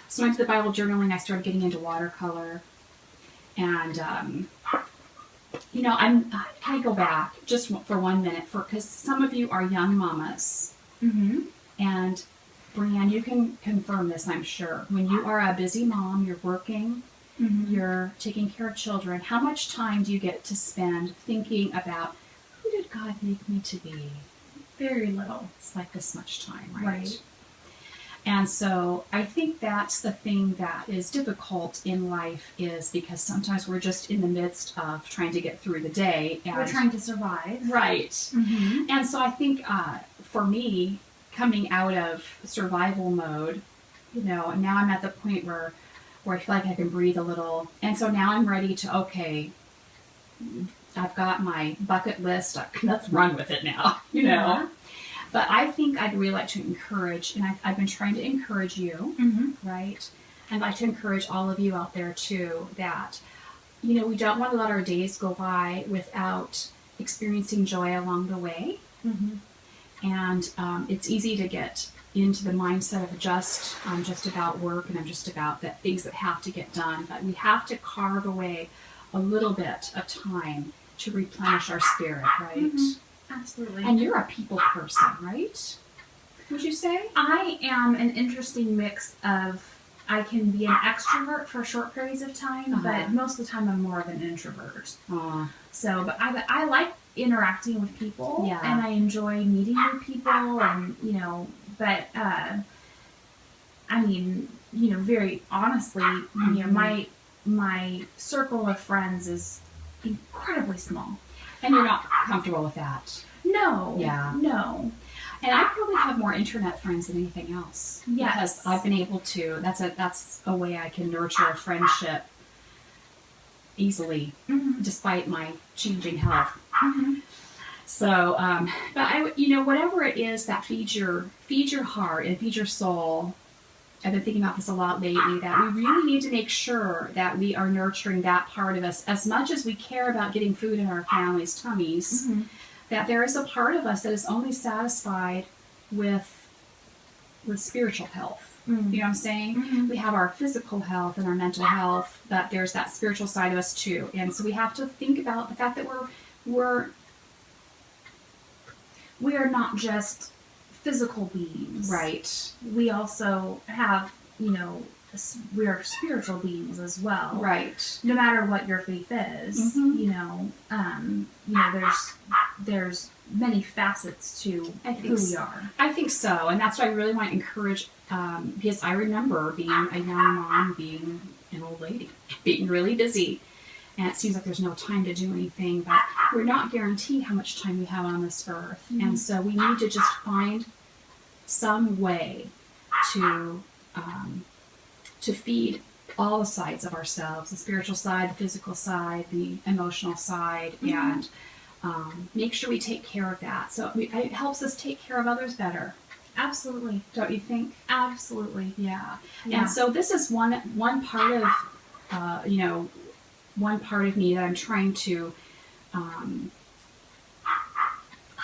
[SPEAKER 3] So I did the Bible journaling. I started getting into watercolor. And, I go back just for 1 minute because some of you are young mamas.
[SPEAKER 2] Mm-hmm.
[SPEAKER 3] And Brianne, you can confirm this, I'm sure. When you are a busy mom, you're working,
[SPEAKER 2] Mm-hmm.
[SPEAKER 3] you're taking care of children, how much time do you get to spend thinking about who did God make me to be?
[SPEAKER 2] Very little.
[SPEAKER 3] It's like this much time, right?
[SPEAKER 2] Right.
[SPEAKER 3] And so I think that's the thing that is difficult in life, is because sometimes we're just in the midst of trying to get through the day. And
[SPEAKER 2] We're trying to survive.
[SPEAKER 3] Right.
[SPEAKER 2] Mm-hmm.
[SPEAKER 3] And so I think for me, coming out of survival mode, now I'm at the point where I feel like I can breathe a little. And so now I'm ready to, okay, I've got my bucket list. Let's run with it now,
[SPEAKER 2] Yeah.
[SPEAKER 3] But I think I'd really like to encourage, and I've been trying to encourage you,
[SPEAKER 2] Mm-hmm.
[SPEAKER 3] right? I'd like to encourage all of you out there too, that, we don't want to let our days go by without experiencing joy along the way.
[SPEAKER 2] Mm-hmm.
[SPEAKER 3] And it's easy to get into the mindset of I'm just about work and I'm just about the things that have to get done. But we have to carve away a little bit of time to replenish our spirit, right?
[SPEAKER 2] Mm-hmm. Absolutely.
[SPEAKER 3] And you're a people person, right? Would you say?
[SPEAKER 2] I am an interesting mix of, I can be an extrovert for short periods of time, but most of the time I'm more of an introvert. So, but I like interacting with people,
[SPEAKER 3] Yeah.
[SPEAKER 2] and I enjoy meeting new people, and but very honestly, my circle of friends is incredibly small.
[SPEAKER 3] And you're not comfortable with that.
[SPEAKER 2] No.
[SPEAKER 3] Yeah.
[SPEAKER 2] No.
[SPEAKER 3] And I probably have more internet friends than anything else.
[SPEAKER 2] Yes.
[SPEAKER 3] Because I've been able to, that's a way I can nurture a friendship easily,
[SPEAKER 2] Mm-hmm.
[SPEAKER 3] despite my changing health.
[SPEAKER 2] Mm-hmm.
[SPEAKER 3] So, but whatever it is that feeds your heart and feeds your soul, I've been thinking about this a lot lately, that we really need to make sure that we are nurturing that part of us as much as we care about getting food in our families' tummies,
[SPEAKER 2] Mm-hmm.
[SPEAKER 3] that there is a part of us that is only satisfied with spiritual health.
[SPEAKER 2] Mm-hmm.
[SPEAKER 3] You know what I'm saying?
[SPEAKER 2] Mm-hmm.
[SPEAKER 3] We have our physical health and our mental health, but there's that spiritual side of us too. And so we have to think about the fact that
[SPEAKER 2] We are not just physical beings.
[SPEAKER 3] right.
[SPEAKER 2] We also have, we are spiritual beings as well.
[SPEAKER 3] Right.
[SPEAKER 2] No matter what your faith is,
[SPEAKER 3] Mhm.
[SPEAKER 2] there's many facets to
[SPEAKER 3] I think
[SPEAKER 2] who we
[SPEAKER 3] so.
[SPEAKER 2] are.
[SPEAKER 3] I think so, and that's why I really want to encourage, because I remember being a young mom, being an old lady, being really busy, and it seems like there's no time to do anything, but we're not guaranteed how much time we have on this earth, and so we need to just find some way to feed all the sides of ourselves, the spiritual side, the physical side, the emotional side, and make sure we take care of that. So it helps us take care of others better.
[SPEAKER 2] Absolutely.
[SPEAKER 3] Don't you think?
[SPEAKER 2] Absolutely.
[SPEAKER 3] Yeah.
[SPEAKER 2] Yeah.
[SPEAKER 3] And so this is one part of, one part of me that I'm trying to, I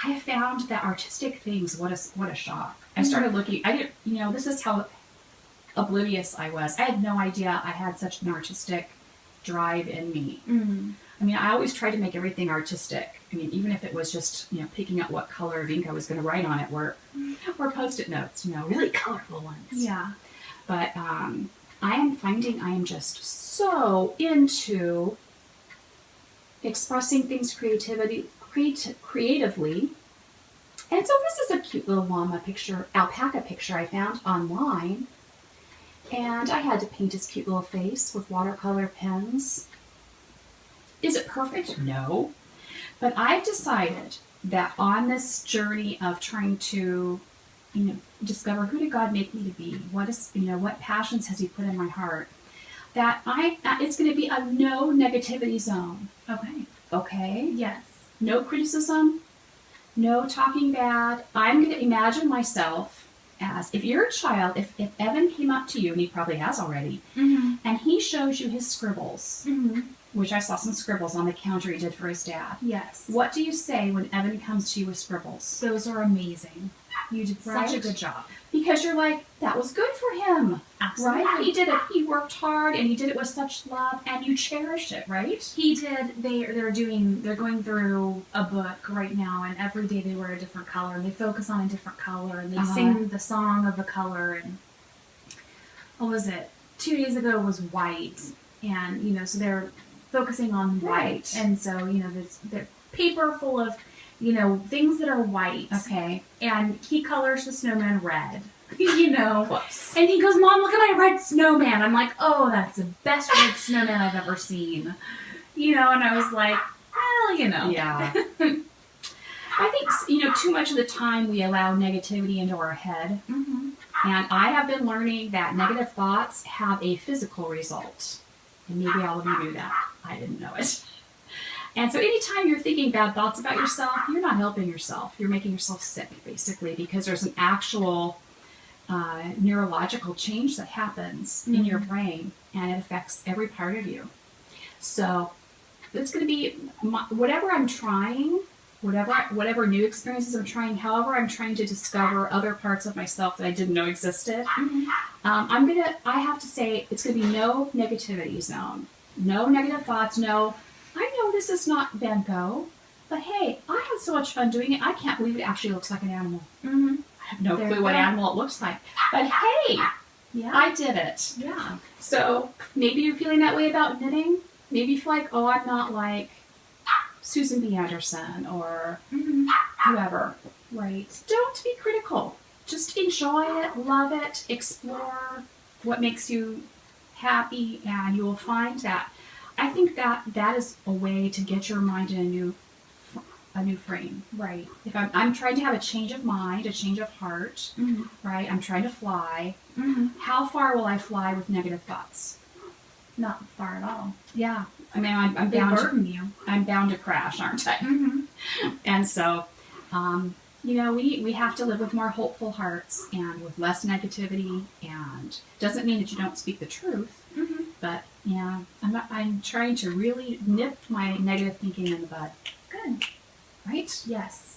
[SPEAKER 3] have found that artistic things, what a shock. I started looking, this is how oblivious I was. I had no idea I had such an artistic drive in me.
[SPEAKER 2] Mm-hmm.
[SPEAKER 3] I mean, I always tried to make everything artistic. I mean, even if it was just, picking out what color of ink I was going to write on it, or Post-it notes, really colorful ones.
[SPEAKER 2] Yeah.
[SPEAKER 3] But I am finding I am just so into expressing things creatively. And so this is a cute little alpaca picture I found online. And I had to paint his cute little face with watercolor pens. Is it perfect? No. But I've decided that on this journey of trying to, discover who did God make me to be, what passions has He put in my heart, that it's going to be a no negativity zone.
[SPEAKER 2] Okay.
[SPEAKER 3] Okay?
[SPEAKER 2] Yes.
[SPEAKER 3] No criticism, no talking bad. I'm going to imagine myself as, if you're a child, if Evan came up to you, and he probably has already,
[SPEAKER 2] Mm-hmm.
[SPEAKER 3] and he shows you his scribbles,
[SPEAKER 2] Mm-hmm.
[SPEAKER 3] which I saw some scribbles on the counter he did for his dad.
[SPEAKER 2] Yes.
[SPEAKER 3] What do you say when Evan comes to you with scribbles?
[SPEAKER 2] Those are amazing. You did such a
[SPEAKER 3] Right?
[SPEAKER 2] good job.
[SPEAKER 3] Because you're like, that was good for him,
[SPEAKER 2] Absolutely.
[SPEAKER 3] right? He did it. He worked hard, and he did it with such love, and you cherish it, right?
[SPEAKER 2] He did. They're going through a book right now, and every day they wear a different color, and they focus on a different color, and they sing the song of the color. And what was it? 2 days ago was white, and so they're focusing on white,
[SPEAKER 3] Right.
[SPEAKER 2] and so there's the paper full of things that are white.
[SPEAKER 3] Okay.
[SPEAKER 2] And he colors the snowman red.
[SPEAKER 3] Whoops.
[SPEAKER 2] And he goes, Mom, look at my red snowman. I'm like, oh, that's the best red snowman I've ever seen. And I was like, well,
[SPEAKER 3] Yeah. I think, too much of the time we allow negativity into our head.
[SPEAKER 2] Mm-hmm.
[SPEAKER 3] And I have been learning that negative thoughts have a physical result. And maybe all of you knew that. I didn't know it. And so anytime you're thinking bad thoughts about yourself, you're not helping yourself. You're making yourself sick, basically, because there's an actual neurological change that happens in your brain, and it affects every part of you. So it's going to be whatever I'm trying, whatever new experiences I'm trying, however I'm trying to discover other parts of myself that I didn't know existed.
[SPEAKER 2] Mm-hmm.
[SPEAKER 3] I have to say it's going to be no negativity zone, no negative thoughts, no. I know this is not Van Gogh, but hey, I had so much fun doing it. I can't believe it actually looks like an animal.
[SPEAKER 2] Mm-hmm.
[SPEAKER 3] I have no
[SPEAKER 2] There
[SPEAKER 3] clue
[SPEAKER 2] you
[SPEAKER 3] what
[SPEAKER 2] go.
[SPEAKER 3] animal it looks like. But hey,
[SPEAKER 2] Yeah.
[SPEAKER 3] I did it.
[SPEAKER 2] Yeah.
[SPEAKER 3] So maybe you're feeling that way about knitting. Maybe you feel like, oh, I'm not like Susan B. Anderson or
[SPEAKER 2] Mm-hmm.
[SPEAKER 3] whoever.
[SPEAKER 2] Right.
[SPEAKER 3] Don't be critical. Just enjoy it, love it, explore what makes you happy, and you will find that. I think that is a way to get your mind in a new frame.
[SPEAKER 2] Right.
[SPEAKER 3] If I'm trying to have a change of mind, a change of heart,
[SPEAKER 2] Mm-hmm.
[SPEAKER 3] right? I'm trying to fly.
[SPEAKER 2] Mm-hmm.
[SPEAKER 3] How far will I fly with negative thoughts?
[SPEAKER 2] Not far at all.
[SPEAKER 3] Yeah, I mean, I'm
[SPEAKER 2] They
[SPEAKER 3] bound
[SPEAKER 2] burden you.
[SPEAKER 3] I'm bound to crash, aren't I?
[SPEAKER 2] Mm-hmm.
[SPEAKER 3] And so, we have to live with more hopeful hearts and with less negativity. And doesn't mean that you don't speak the truth,
[SPEAKER 2] Mm-hmm.
[SPEAKER 3] but yeah, I'm trying to really nip my negative thinking in the bud.
[SPEAKER 2] Good.
[SPEAKER 3] Right?
[SPEAKER 2] Yes.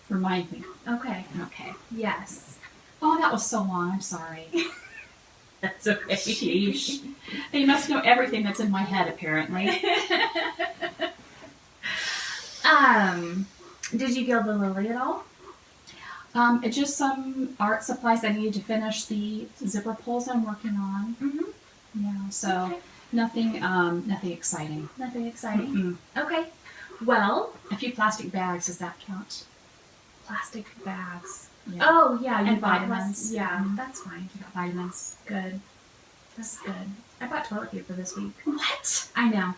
[SPEAKER 3] Remind me.
[SPEAKER 2] Okay.
[SPEAKER 3] Okay.
[SPEAKER 2] Yes.
[SPEAKER 3] Oh, that was so long. I'm sorry.
[SPEAKER 2] That's okay.
[SPEAKER 3] Sheesh. You must know everything that's in my head, apparently.
[SPEAKER 2] Did you gild the lily at all?
[SPEAKER 3] Just some art supplies I needed to finish the zipper pulls I'm working on.
[SPEAKER 2] Mm-hmm.
[SPEAKER 3] Yeah, so
[SPEAKER 2] Okay.
[SPEAKER 3] nothing exciting.
[SPEAKER 2] Nothing exciting.
[SPEAKER 3] Mm-mm.
[SPEAKER 2] Okay. Well,
[SPEAKER 3] A few plastic bags, does that count?
[SPEAKER 2] plastic bags.
[SPEAKER 3] Yeah.
[SPEAKER 2] Oh, yeah. You
[SPEAKER 3] And
[SPEAKER 2] bought
[SPEAKER 3] vitamins.
[SPEAKER 2] Yeah,
[SPEAKER 3] Mhm.
[SPEAKER 2] that's fine.
[SPEAKER 3] I got vitamins.
[SPEAKER 2] Good. That's good. I bought toilet paper this week.
[SPEAKER 3] What?
[SPEAKER 2] I know.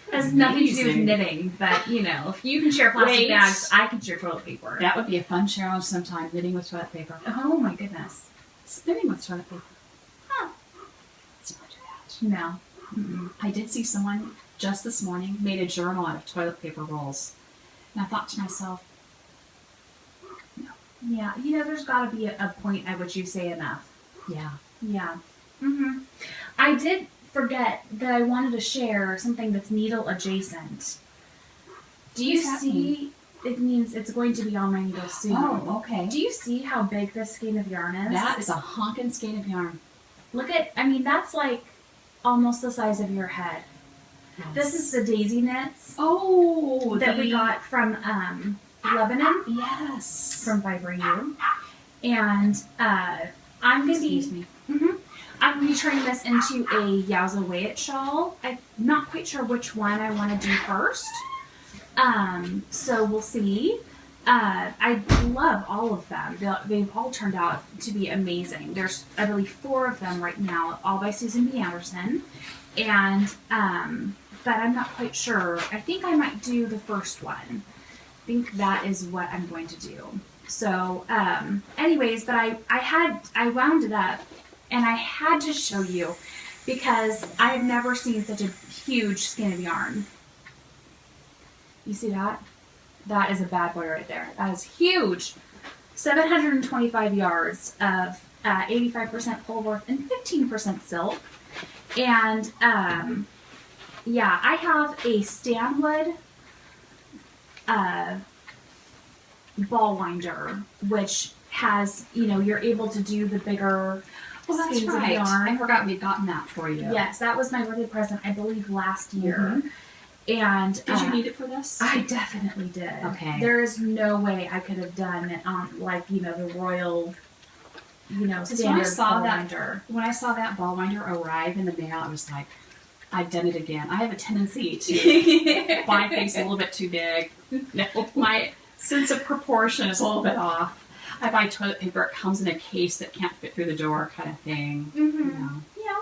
[SPEAKER 2] It has nothing to do with
[SPEAKER 3] Amazing.
[SPEAKER 2] knitting, but if you can share plastic
[SPEAKER 3] Wait.
[SPEAKER 2] bags, I can share toilet paper.
[SPEAKER 3] That would be a fun challenge sometime, knitting with toilet paper.
[SPEAKER 2] Oh my goodness.
[SPEAKER 3] Spinning with toilet paper.
[SPEAKER 2] Huh.
[SPEAKER 3] Let's not do that.
[SPEAKER 2] No.
[SPEAKER 3] I did see someone just this morning made a journal out of toilet paper rolls. And I thought to myself,
[SPEAKER 2] Yeah, there's got to be a point at which you say enough.
[SPEAKER 3] yeah.
[SPEAKER 2] Yeah. I did forget that I wanted to share something that's needle adjacent. Do you see? It means it's going to be on my needle soon.
[SPEAKER 3] Oh, okay.
[SPEAKER 2] Do you see how big this skein of yarn is?
[SPEAKER 3] That is a honkin' skein of yarn.
[SPEAKER 2] Look at, that's like almost the size of your head.
[SPEAKER 3] Yes.
[SPEAKER 2] This is the daisy knits
[SPEAKER 3] that
[SPEAKER 2] we got from Lebanon.
[SPEAKER 3] Yes.
[SPEAKER 2] From Fiber U. And I'm going to be... I'm going to be turning this into a Yowza Wayet shawl. I'm not quite sure which one I want to do first. So we'll see. I love all of them. They've all turned out to be amazing. There's, I believe, 4 of them right now, all by Susan B. Anderson. And, but I'm not quite sure. I think I might do the first one. I think that is what I'm going to do. So, anyways, but I wound it up and I had to show you because I've never seen such a huge skein of yarn. You see that? That is a bad boy right there. That is huge. 725 yards of 85% Polworth and 15% silk. And yeah, I have a Stanwood ball winder, which has, you're able to do the bigger
[SPEAKER 3] that's
[SPEAKER 2] skeins
[SPEAKER 3] right.
[SPEAKER 2] of yarn.
[SPEAKER 3] I forgot we'd gotten that for you.
[SPEAKER 2] Yes, that was my birthday present, I believe, last year. And
[SPEAKER 3] did you need it for this?
[SPEAKER 2] I definitely did.
[SPEAKER 3] Okay.
[SPEAKER 2] There is no way I could have done it on the royal, standard ball winder.
[SPEAKER 3] When I saw that ball winder arrive in the mail, I was like, I've done it again. I have a tendency to buy things a little bit too big. No, my sense of proportion is a little bit off. I buy toilet paper, it comes in a case that can't fit through the door kind of thing.
[SPEAKER 2] Yeah,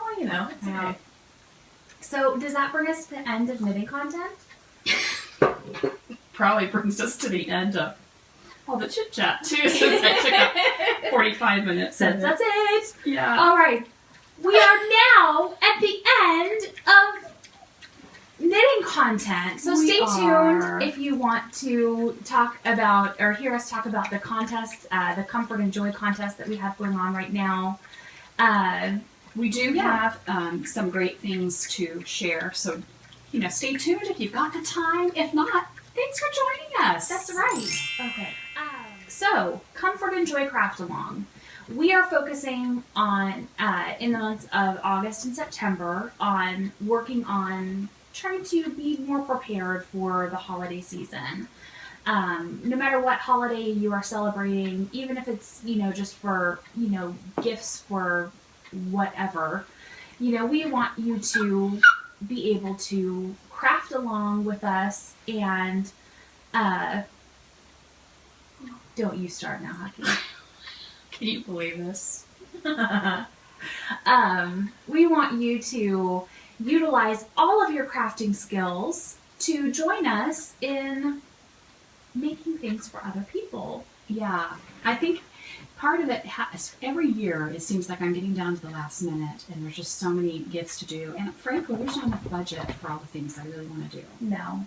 [SPEAKER 2] well, it's okay. So, does that bring us to the end of knitting content?
[SPEAKER 3] Probably brings us to the end of all the chit chat too, since I took up 45 minutes.
[SPEAKER 2] Since that's it.
[SPEAKER 3] Yeah.
[SPEAKER 2] All right. We are now at the end of knitting content. So stay tuned if you want to talk about or hear us talk about the contest, the Comfort and Joy contest that we have going on right now.
[SPEAKER 3] We do have some great things to share. So, stay tuned if you've got the time. If not, thanks for joining us.
[SPEAKER 2] That's right. Okay. So, Comfort and Joy Craft Along. We are focusing on, in the months of August and September, on working on trying to be more prepared for the holiday season. No matter what holiday you are celebrating, even if it's, just for, gifts for whatever, we want you to be able to craft along with us and, don't you start now, Hucky.
[SPEAKER 3] Can you believe this?
[SPEAKER 2] We want you to utilize all of your crafting skills to join us in making things for other people.
[SPEAKER 3] Yeah, I think part of it, every year it seems like I'm getting down to the last minute and there's just so many gifts to do. And frankly, there's not enough budget for all the things I really want to do.
[SPEAKER 2] No.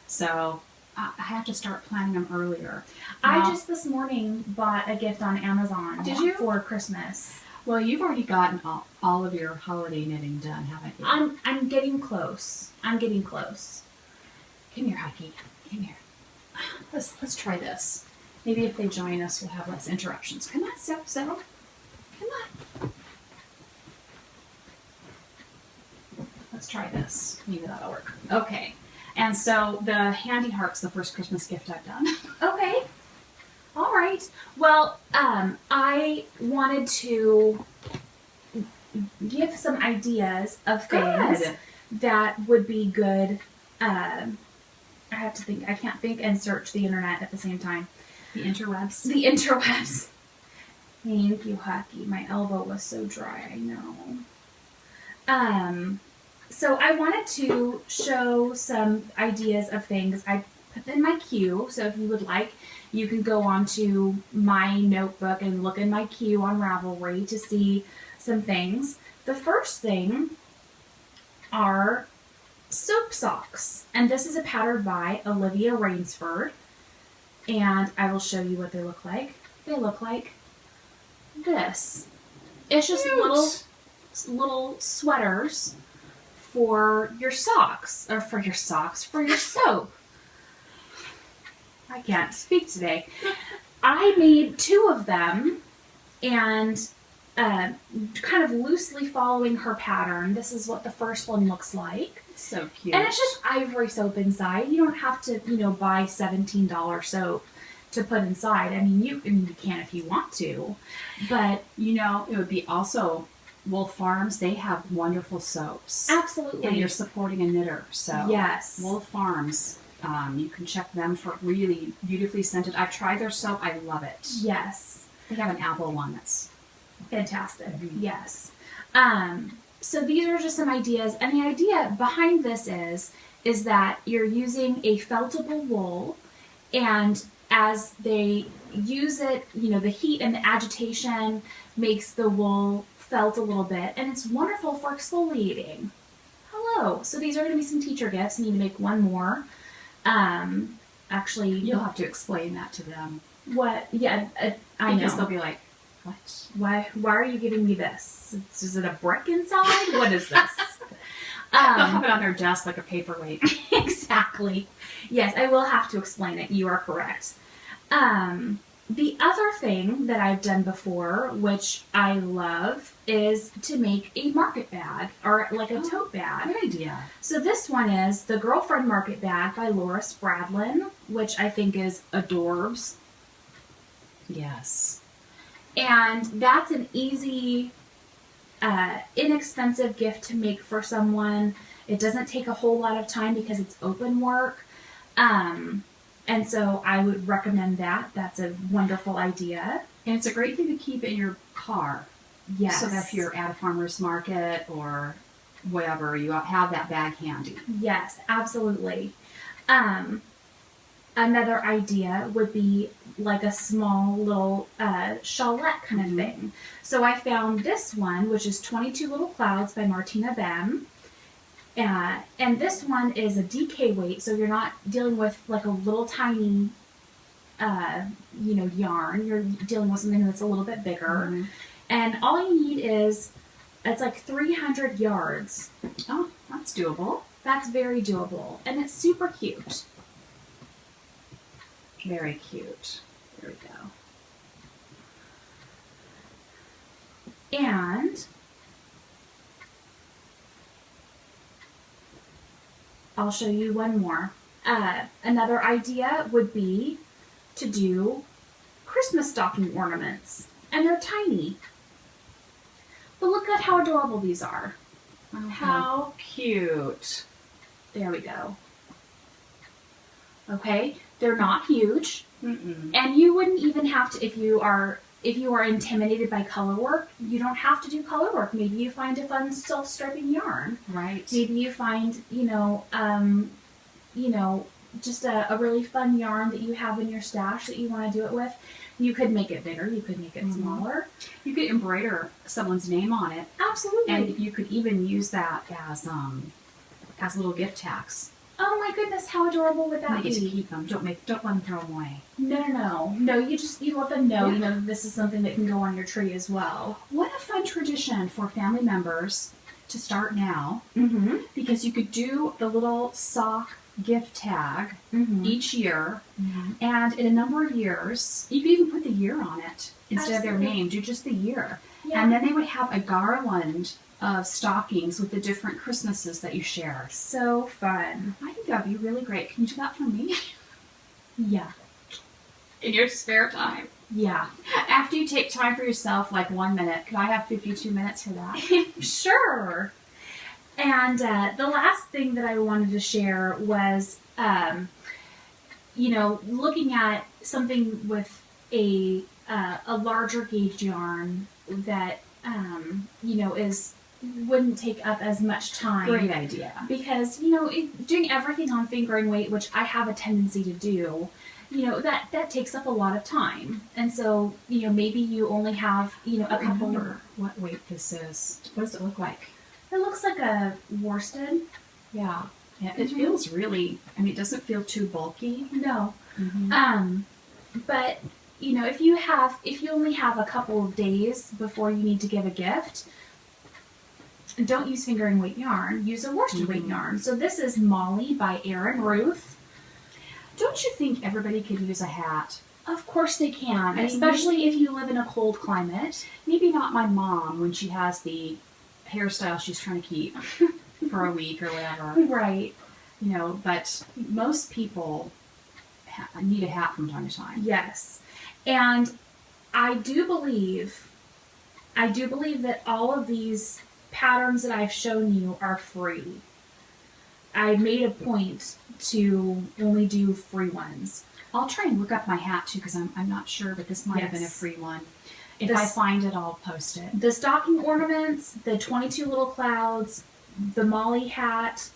[SPEAKER 3] So I have to start planning them earlier.
[SPEAKER 2] I just this morning bought a gift on Amazon.
[SPEAKER 3] Did you?
[SPEAKER 2] For Christmas.
[SPEAKER 3] Well, you've already gotten all of your holiday knitting done, haven't you?
[SPEAKER 2] I'm getting close. I'm getting close.
[SPEAKER 3] Come here, Hucky. Come here. Let's try this. Maybe if they join us, we'll have less interruptions. Come on, settle. Come on. Let's try this. Maybe that'll work. Okay. And so the Handy Heart's the first Christmas gift I've done.
[SPEAKER 2] Okay. All right. Well, I wanted to give some ideas of things that would be good. I have to think. I can't think and search the internet at the same time.
[SPEAKER 3] The interwebs.
[SPEAKER 2] The interwebs. Thank you, Hucky. My elbow was so dry. I know. So I wanted to show some ideas of things. I put them in my queue. So if you would like, you can go onto my notebook and look in my queue on Ravelry to see some things. The first thing are soap socks. And this is a pattern by Olivia Rainsford. And I will show you what they look like. They look like this. It's just little sweaters for your socks, or for your soap. I can't speak today. I made 2 of them, and kind of loosely following her pattern. This is what the first one looks like.
[SPEAKER 3] So cute.
[SPEAKER 2] And it's just ivory soap inside. You don't have to, buy $17 soap to put inside. I mean, you can if you want to, but
[SPEAKER 3] it would be also Wolf Farms. They have wonderful soaps.
[SPEAKER 2] Absolutely.
[SPEAKER 3] And you're supporting a knitter, so
[SPEAKER 2] yes,
[SPEAKER 3] Wolf Farms. You can check them for really beautifully scented. I've tried their soap. I love it.
[SPEAKER 2] Yes.
[SPEAKER 3] They have an apple one that's
[SPEAKER 2] fantastic.
[SPEAKER 3] Mm-hmm.
[SPEAKER 2] Yes. So these are just some ideas, and the idea behind this is that you're using a feltable wool, and as they use it, the heat and the agitation makes the wool felt a little bit, and it's wonderful for exfoliating. Hello. So these are going to be some teacher gifts. I need to make one more. Actually,
[SPEAKER 3] you'll have to explain that to them.
[SPEAKER 2] What? Yeah, I know.
[SPEAKER 3] Because they'll be like, what?
[SPEAKER 2] Why are you giving me this? Is it a brick inside? What is this?
[SPEAKER 3] They'll have it on their desk like a paperweight.
[SPEAKER 2] Exactly. Yes, I will have to explain it. You are correct. The other thing that I've done before, which I love, is to make a market bag, or like a tote bag.
[SPEAKER 3] Good idea.
[SPEAKER 2] So this one is the Girlfriend Market Bag by Laura Spradlin, which I think is adorbs.
[SPEAKER 3] Yes.
[SPEAKER 2] And that's an easy, inexpensive gift to make for someone. It doesn't take a whole lot of time because it's open work. And so I would recommend that. That's a wonderful idea.
[SPEAKER 3] And it's a great thing to keep in your car.
[SPEAKER 2] Yes.
[SPEAKER 3] So that if you're at a farmer's market or whatever, you have that bag handy.
[SPEAKER 2] Yes, absolutely. Another idea would be like a small little shawlette kind of thing. So I found this one, which is 22 Little Clouds by Martina Bem. And this one is a DK weight, so you're not dealing with like a little tiny, yarn. You're dealing with something that's a little bit bigger. Mm-hmm. And all you need it's like 300 yards.
[SPEAKER 3] Oh, that's doable.
[SPEAKER 2] That's very doable. And it's super cute.
[SPEAKER 3] Very cute.
[SPEAKER 2] There we go. And I'll show you one more. Another idea would be to do Christmas stocking ornaments. And they're tiny. But look at how adorable these are.
[SPEAKER 3] Oh, how cute.
[SPEAKER 2] There we go. Okay, they're not huge.
[SPEAKER 3] Mm-mm.
[SPEAKER 2] And you wouldn't even have to, if you are intimidated by color work, you don't have to do color work. Maybe you find a fun self-striping yarn.
[SPEAKER 3] Right.
[SPEAKER 2] Maybe you find, just a really fun yarn that you have in your stash that you want to do it with. You could make it bigger. You could make it smaller.
[SPEAKER 3] You could embroider someone's name on it.
[SPEAKER 2] Absolutely.
[SPEAKER 3] And you could even use that as little gift tags.
[SPEAKER 2] Oh my goodness, how adorable would that
[SPEAKER 3] You
[SPEAKER 2] be?
[SPEAKER 3] get to keep them. Don't let them throw them away.
[SPEAKER 2] No. You let them know, this is something that can go on your tree as well.
[SPEAKER 3] What a fun tradition for family members to start now.
[SPEAKER 2] Mm-hmm.
[SPEAKER 3] Because you could do the little sock gift tag each year.
[SPEAKER 2] Mm-hmm.
[SPEAKER 3] And in a number of years, you could even put the year on it instead of their name. Do just the year.
[SPEAKER 2] Yeah.
[SPEAKER 3] And then they would have a garland of stockings with the different Christmases that you share.
[SPEAKER 2] So fun.
[SPEAKER 3] I think that would be really great. Can you do that for me?
[SPEAKER 2] Yeah.
[SPEAKER 3] In your spare time.
[SPEAKER 2] Yeah.
[SPEAKER 3] After you take time for yourself, like 1 minute. Could I have 52 minutes for that?
[SPEAKER 2] Sure. And the last thing that I wanted to share was, looking at something with a larger gauge yarn that, wouldn't take up as much time.
[SPEAKER 3] Great idea.
[SPEAKER 2] Because, doing everything on fingering weight, which I have a tendency to do, that takes up a lot of time. And so, maybe you only have, a couple.
[SPEAKER 3] Remember what weight this is. What does it look like?
[SPEAKER 2] It looks like a worsted.
[SPEAKER 3] Yeah. Yeah, it feels really, I mean, it doesn't feel too bulky.
[SPEAKER 2] No.
[SPEAKER 3] Mm-hmm.
[SPEAKER 2] But if you only have a couple of days before you need to give a gift, don't use fingering weight yarn. Use a worsted weight yarn. So this is Molly by Erin Ruth.
[SPEAKER 3] Don't you think everybody could use a hat?
[SPEAKER 2] Of course they can,
[SPEAKER 3] I mean,
[SPEAKER 2] especially if you live in a cold climate.
[SPEAKER 3] Maybe not my mom when she has the hairstyle she's trying to keep for a week or whatever.
[SPEAKER 2] Right.
[SPEAKER 3] But most people need a hat from time to time.
[SPEAKER 2] Yes. And I do believe that all of these patterns that I've shown you are free. I made a point to only do free ones.
[SPEAKER 3] I'll try and look up my hat too, because I'm not sure, but this might have been a free one. If I find it, I'll post it.
[SPEAKER 2] The stocking ornaments, the 22 little clouds, the Molly hat,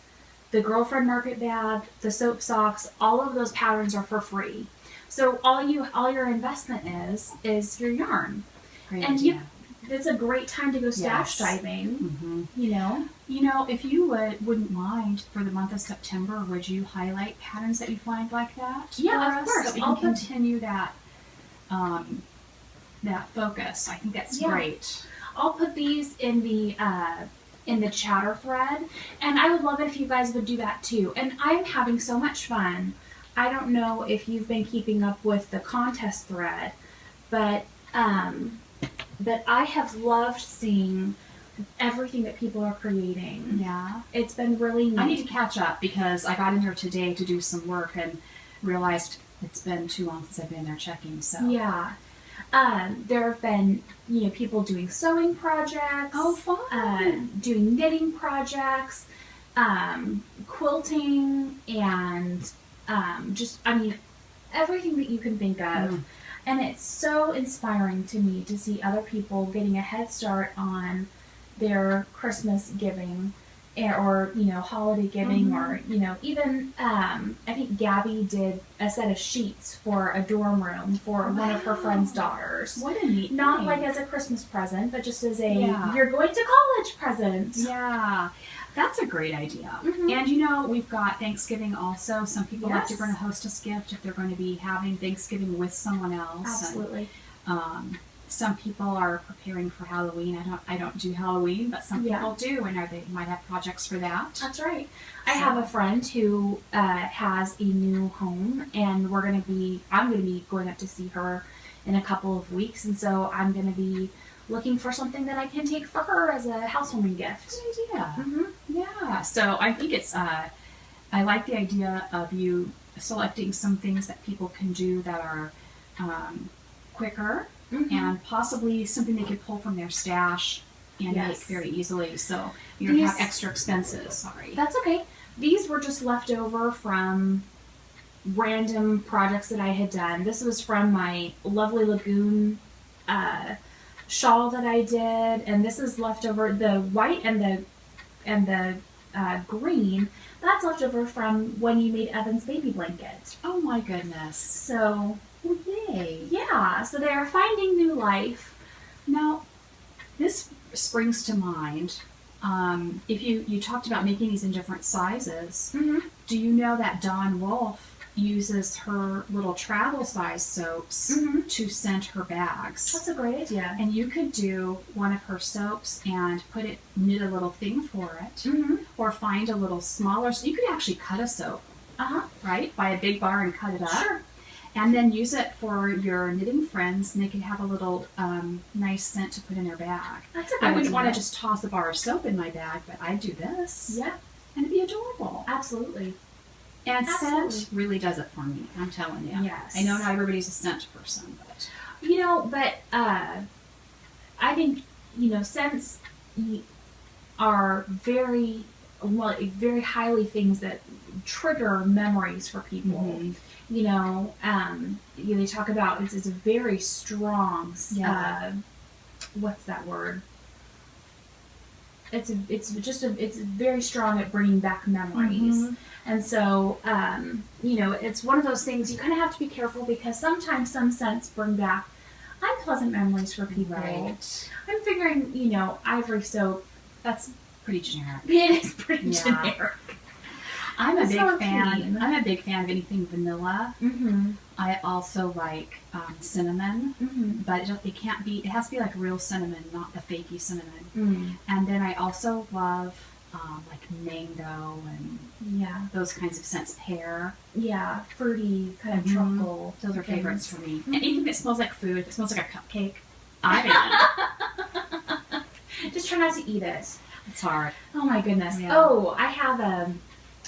[SPEAKER 2] the girlfriend market bag, the soap socks, all of those patterns are for free. So all your investment is your yarn.
[SPEAKER 3] Great
[SPEAKER 2] and
[SPEAKER 3] idea.
[SPEAKER 2] It's a great time to go stash diving.
[SPEAKER 3] If you wouldn't mind, for the month of September, would you highlight patterns that you find like that?
[SPEAKER 2] Yeah, of course.
[SPEAKER 3] So we can continue that that focus. I think that's great.
[SPEAKER 2] I'll put these in the chatter thread, and I would love it if you guys would do that too. And I'm having so much fun. I don't know if you've been keeping up with the contest thread, but I have loved seeing everything that people are creating.
[SPEAKER 3] Yeah.
[SPEAKER 2] It's been really neat.
[SPEAKER 3] I need to catch up because I got in there today to do some work and realized it's been too long since I've been there checking. So
[SPEAKER 2] yeah. There have been, people doing sewing projects.
[SPEAKER 3] Oh, fun.
[SPEAKER 2] Doing knitting projects, quilting, and everything that you can think of. And it's so inspiring to me to see other people getting a head start on their Christmas giving or holiday giving, or even I think Gabby did a set of sheets for a dorm room for one of her friend's daughters.
[SPEAKER 3] What a neat
[SPEAKER 2] Not
[SPEAKER 3] thing.
[SPEAKER 2] like as a Christmas present, but just as a
[SPEAKER 3] you're
[SPEAKER 2] going to college present.
[SPEAKER 3] Yeah. That's a great idea. And we've got Thanksgiving also. Some people like to bring a hostess gift if they're going to be having Thanksgiving with someone else.
[SPEAKER 2] Absolutely.
[SPEAKER 3] And, some people are preparing for Halloween. I don't do Halloween, but some people do, and they might have projects for that.
[SPEAKER 2] That's right. I have a friend who has a new home, and I'm going to be going up to see her in a couple of weeks, and so I'm going to be looking for something that I can take for her as a housewarming gift.
[SPEAKER 3] Good idea. Yeah. So I think it's I like the idea of you selecting some things that people can do that are quicker. And possibly something they could pull from their stash and make very easily, so you don't have extra expenses. Sorry.
[SPEAKER 2] That's okay. These were just left over from random projects that I had done. This was from my lovely Lagoon shawl that I did, and this is left over. The white and the green, that's left over from when you made Evan's baby blanket.
[SPEAKER 3] Oh my goodness.
[SPEAKER 2] So
[SPEAKER 3] yay.
[SPEAKER 2] Yeah, so they are finding new life.
[SPEAKER 3] Now, this springs to mind, if you talked about making these in different sizes, do you know that Dawn Wolf uses her little travel size soaps to scent her bags?
[SPEAKER 2] That's a great idea.
[SPEAKER 3] And you could do one of her soaps and knit a little thing for it, or find a little smaller, so you could actually cut a soap, right? Buy a big bar and cut it up.
[SPEAKER 2] Sure.
[SPEAKER 3] And then use it for your knitting friends, and they can have a little nice scent to put in their bag.
[SPEAKER 2] That's a good
[SPEAKER 3] I wouldn't
[SPEAKER 2] idea.
[SPEAKER 3] want to just toss a bar of soap in my bag, but I'd do this.
[SPEAKER 2] Yeah.
[SPEAKER 3] And it'd be adorable.
[SPEAKER 2] Absolutely.
[SPEAKER 3] And scent really does it for me, I'm telling you.
[SPEAKER 2] Yes.
[SPEAKER 3] I know not everybody's a scent person, but...
[SPEAKER 2] I think, scents are very highly things that trigger memories for people. They talk about it's a very strong, what's that word? It's very strong at bringing back memories. And so, it's one of those things you kind of have to be careful, because sometimes some scents bring back unpleasant memories for people.
[SPEAKER 3] Right.
[SPEAKER 2] I'm figuring, Ivory soap,
[SPEAKER 3] That's pretty generic.
[SPEAKER 2] it is pretty generic.
[SPEAKER 3] I'm a
[SPEAKER 2] That's
[SPEAKER 3] big
[SPEAKER 2] so
[SPEAKER 3] fan.
[SPEAKER 2] clean.
[SPEAKER 3] I'm a big fan of anything vanilla.
[SPEAKER 2] Mm-hmm.
[SPEAKER 3] I also like cinnamon,
[SPEAKER 2] Mm-hmm.
[SPEAKER 3] but it can't be. It has to be like real cinnamon, not the fakey cinnamon.
[SPEAKER 2] Mm.
[SPEAKER 3] And then I also love like mango and
[SPEAKER 2] Yeah.
[SPEAKER 3] those kinds of scents. Pear.
[SPEAKER 2] Yeah. Fruity, kind of
[SPEAKER 3] Mhm.
[SPEAKER 2] truffle.
[SPEAKER 3] Those are
[SPEAKER 2] things.
[SPEAKER 3] favorites for me.
[SPEAKER 2] Mhm.
[SPEAKER 3] Anything that smells like food, if it smells like a cupcake, I'm in.
[SPEAKER 2] Just try not to eat it.
[SPEAKER 3] It's hard.
[SPEAKER 2] Oh my goodness.
[SPEAKER 3] Yeah.
[SPEAKER 2] Oh, I have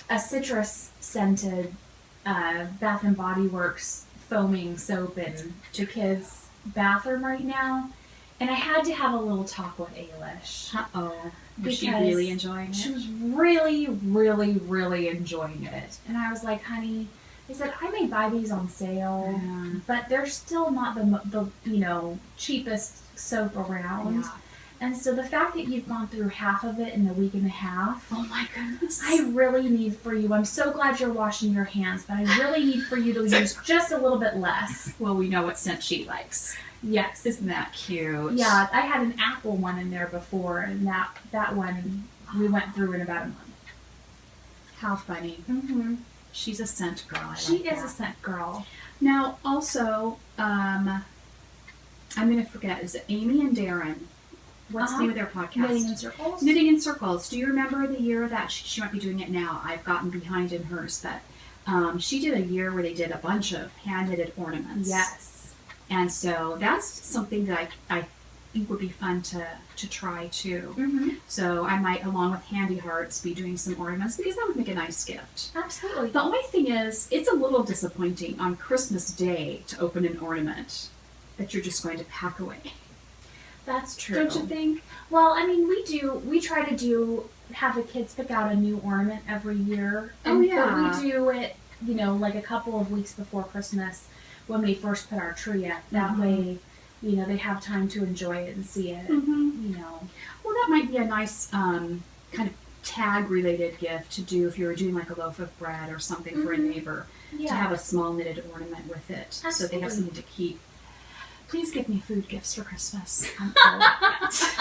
[SPEAKER 2] a citrus scented Bath and Body Works foaming soap in the kids' bathroom right now. And I had to have a little talk with Ailish.
[SPEAKER 3] Uh-oh. Was she
[SPEAKER 2] Because
[SPEAKER 3] really enjoying
[SPEAKER 2] She
[SPEAKER 3] it?
[SPEAKER 2] was really, really, really enjoying it. And I was like, honey, I said, I may buy these on sale,
[SPEAKER 3] Yeah.
[SPEAKER 2] but they're still not the cheapest soap around.
[SPEAKER 3] Yeah.
[SPEAKER 2] And so the fact that you've gone through half of it in a week and a half,
[SPEAKER 3] Oh my goodness.
[SPEAKER 2] I really need for you. I'm so glad you're washing your hands, but I really need for you to use just a little bit less.
[SPEAKER 3] Well, we know what scent she likes.
[SPEAKER 2] Yes.
[SPEAKER 3] Isn't that cute?
[SPEAKER 2] Yeah, I had an apple one in there before, and that one we went through in about a month.
[SPEAKER 3] How funny.
[SPEAKER 2] Mm-hmm.
[SPEAKER 3] She's a scent girl.
[SPEAKER 2] She is a scent girl.
[SPEAKER 3] Now, also, I'm going to forget. Is it Amy and Darren? What's the name of their podcast?
[SPEAKER 2] Knitting in Circles.
[SPEAKER 3] Knitting in Circles. Do you remember the year that she might be doing it now? I've gotten behind in hers, but she did a year where they did a bunch of hand-knitted ornaments.
[SPEAKER 2] Yes.
[SPEAKER 3] And so that's something that I think would be fun to try too.
[SPEAKER 2] Mm-hmm.
[SPEAKER 3] So I might, along with Handy Hearts, be doing some ornaments because that would make a nice gift.
[SPEAKER 2] Absolutely.
[SPEAKER 3] The only thing is, it's a little disappointing on Christmas Day to open an ornament that you're just going to pack away.
[SPEAKER 2] That's true.
[SPEAKER 3] Don't you think?
[SPEAKER 2] Well, I mean, we try to have the kids pick out a new ornament every year.
[SPEAKER 3] Oh, yeah.
[SPEAKER 2] But we do it, like a couple of weeks before Christmas when we first put our tree up. That
[SPEAKER 3] Mhm.
[SPEAKER 2] way, they have time to enjoy it and see it.
[SPEAKER 3] Mm-hmm. Well, that might be a nice kind of tag-related gift to do if you were doing like a loaf of bread or something for a
[SPEAKER 2] Mhm.
[SPEAKER 3] neighbor,
[SPEAKER 2] Yeah.
[SPEAKER 3] to have a small knitted ornament with it, so they have
[SPEAKER 2] Absolutely.
[SPEAKER 3] something to keep. Please give me food gifts for Christmas. I'm all about it.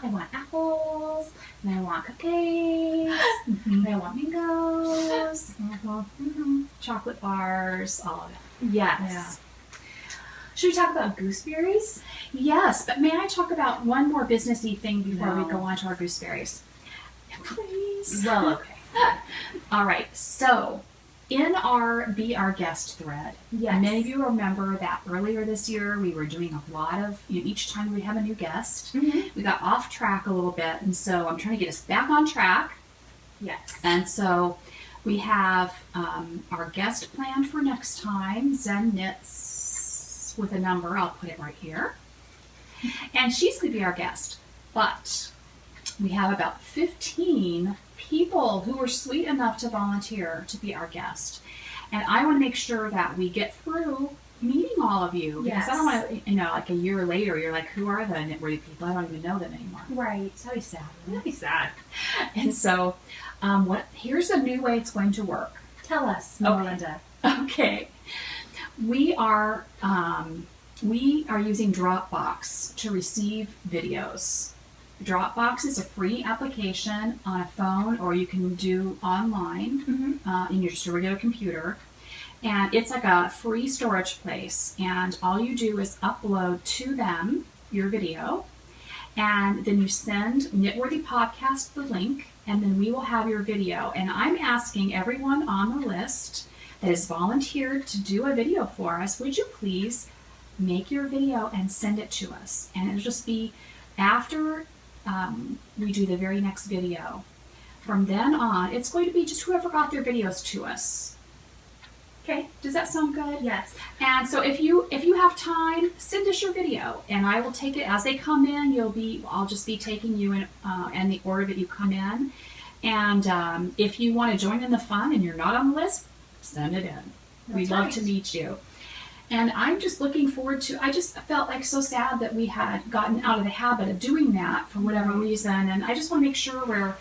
[SPEAKER 2] I want apples, and I want cupcakes,
[SPEAKER 3] Mhm.
[SPEAKER 2] and I want mangoes.
[SPEAKER 3] Mm-hmm. Chocolate bars, all of it.
[SPEAKER 2] Yes.
[SPEAKER 3] Yeah.
[SPEAKER 2] Should we talk about gooseberries?
[SPEAKER 3] Yes, but may I talk about one more businessy thing before we
[SPEAKER 2] No.
[SPEAKER 3] go on to our gooseberries? Please.
[SPEAKER 2] Well, okay.
[SPEAKER 3] All right. So, in our Be Our Guest thread,
[SPEAKER 2] Yes.
[SPEAKER 3] many of you remember that earlier this year we were doing a lot of, each time we have a new guest,
[SPEAKER 2] Mhm.
[SPEAKER 3] we got off track a little bit, and so I'm trying to get us back on track.
[SPEAKER 2] Yes.
[SPEAKER 3] And so we have our guest planned for next time, Zen Knits with a number, I'll put it right here. And she's going to be our guest. But we have about 15 people who were sweet enough to volunteer to be our guest. And I want to make sure that we get through meeting all of you. Because I don't want to, like a year later, you're like, who are the Knitworthy people? I don't even know them anymore.
[SPEAKER 2] Right.
[SPEAKER 3] That'd be sad.
[SPEAKER 2] That'd be sad.
[SPEAKER 3] And so, here's a new way it's going to work.
[SPEAKER 2] Tell us,
[SPEAKER 3] Okay.
[SPEAKER 2] Melinda.
[SPEAKER 3] Okay, we are using Dropbox to receive videos. Dropbox is a free application on a phone, or you can do online
[SPEAKER 2] Mm-hmm.
[SPEAKER 3] in your just a regular computer. And it's like a free storage place. And all you do is upload to them your video. And then you send Knitworthy Podcast the link, and then we will have your video. And I'm asking everyone on the list that has volunteered to do a video for us, would you please make your video and send it to us? And it'll just be after we do the very next video. From then on, it's going to be just whoever got their videos to us. Okay, does that sound good?
[SPEAKER 2] Yes.
[SPEAKER 3] And so if you have time, send us your video, and I will take it as they come in. I'll just be taking you in the order that you come in. And if you want to join in the fun and you're not on the list, send it in. We'd love to meet you. And I'm just looking forward to. I just felt like so sad that we had gotten out of the habit of doing that for whatever reason, and I just want to make sure we're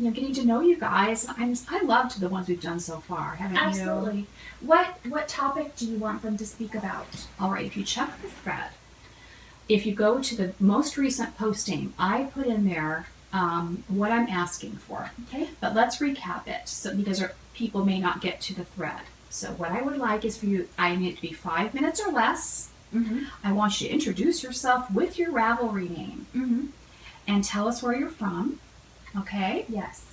[SPEAKER 3] getting to know you guys. I loved the ones we've done so far, haven't you?
[SPEAKER 2] Absolutely. What topic do you want them to speak about?
[SPEAKER 3] All right, if you check the thread, if you go to the most recent posting, I put in there what I'm asking for.
[SPEAKER 2] Okay.
[SPEAKER 3] But let's recap it, so because people may not get to the thread. So what I would like is for you, I need it to be 5 minutes or less.
[SPEAKER 2] Mm-hmm.
[SPEAKER 3] I want you to introduce yourself with your Ravelry name
[SPEAKER 2] Mm-hmm.
[SPEAKER 3] and tell us where you're from. Okay?
[SPEAKER 2] Yes.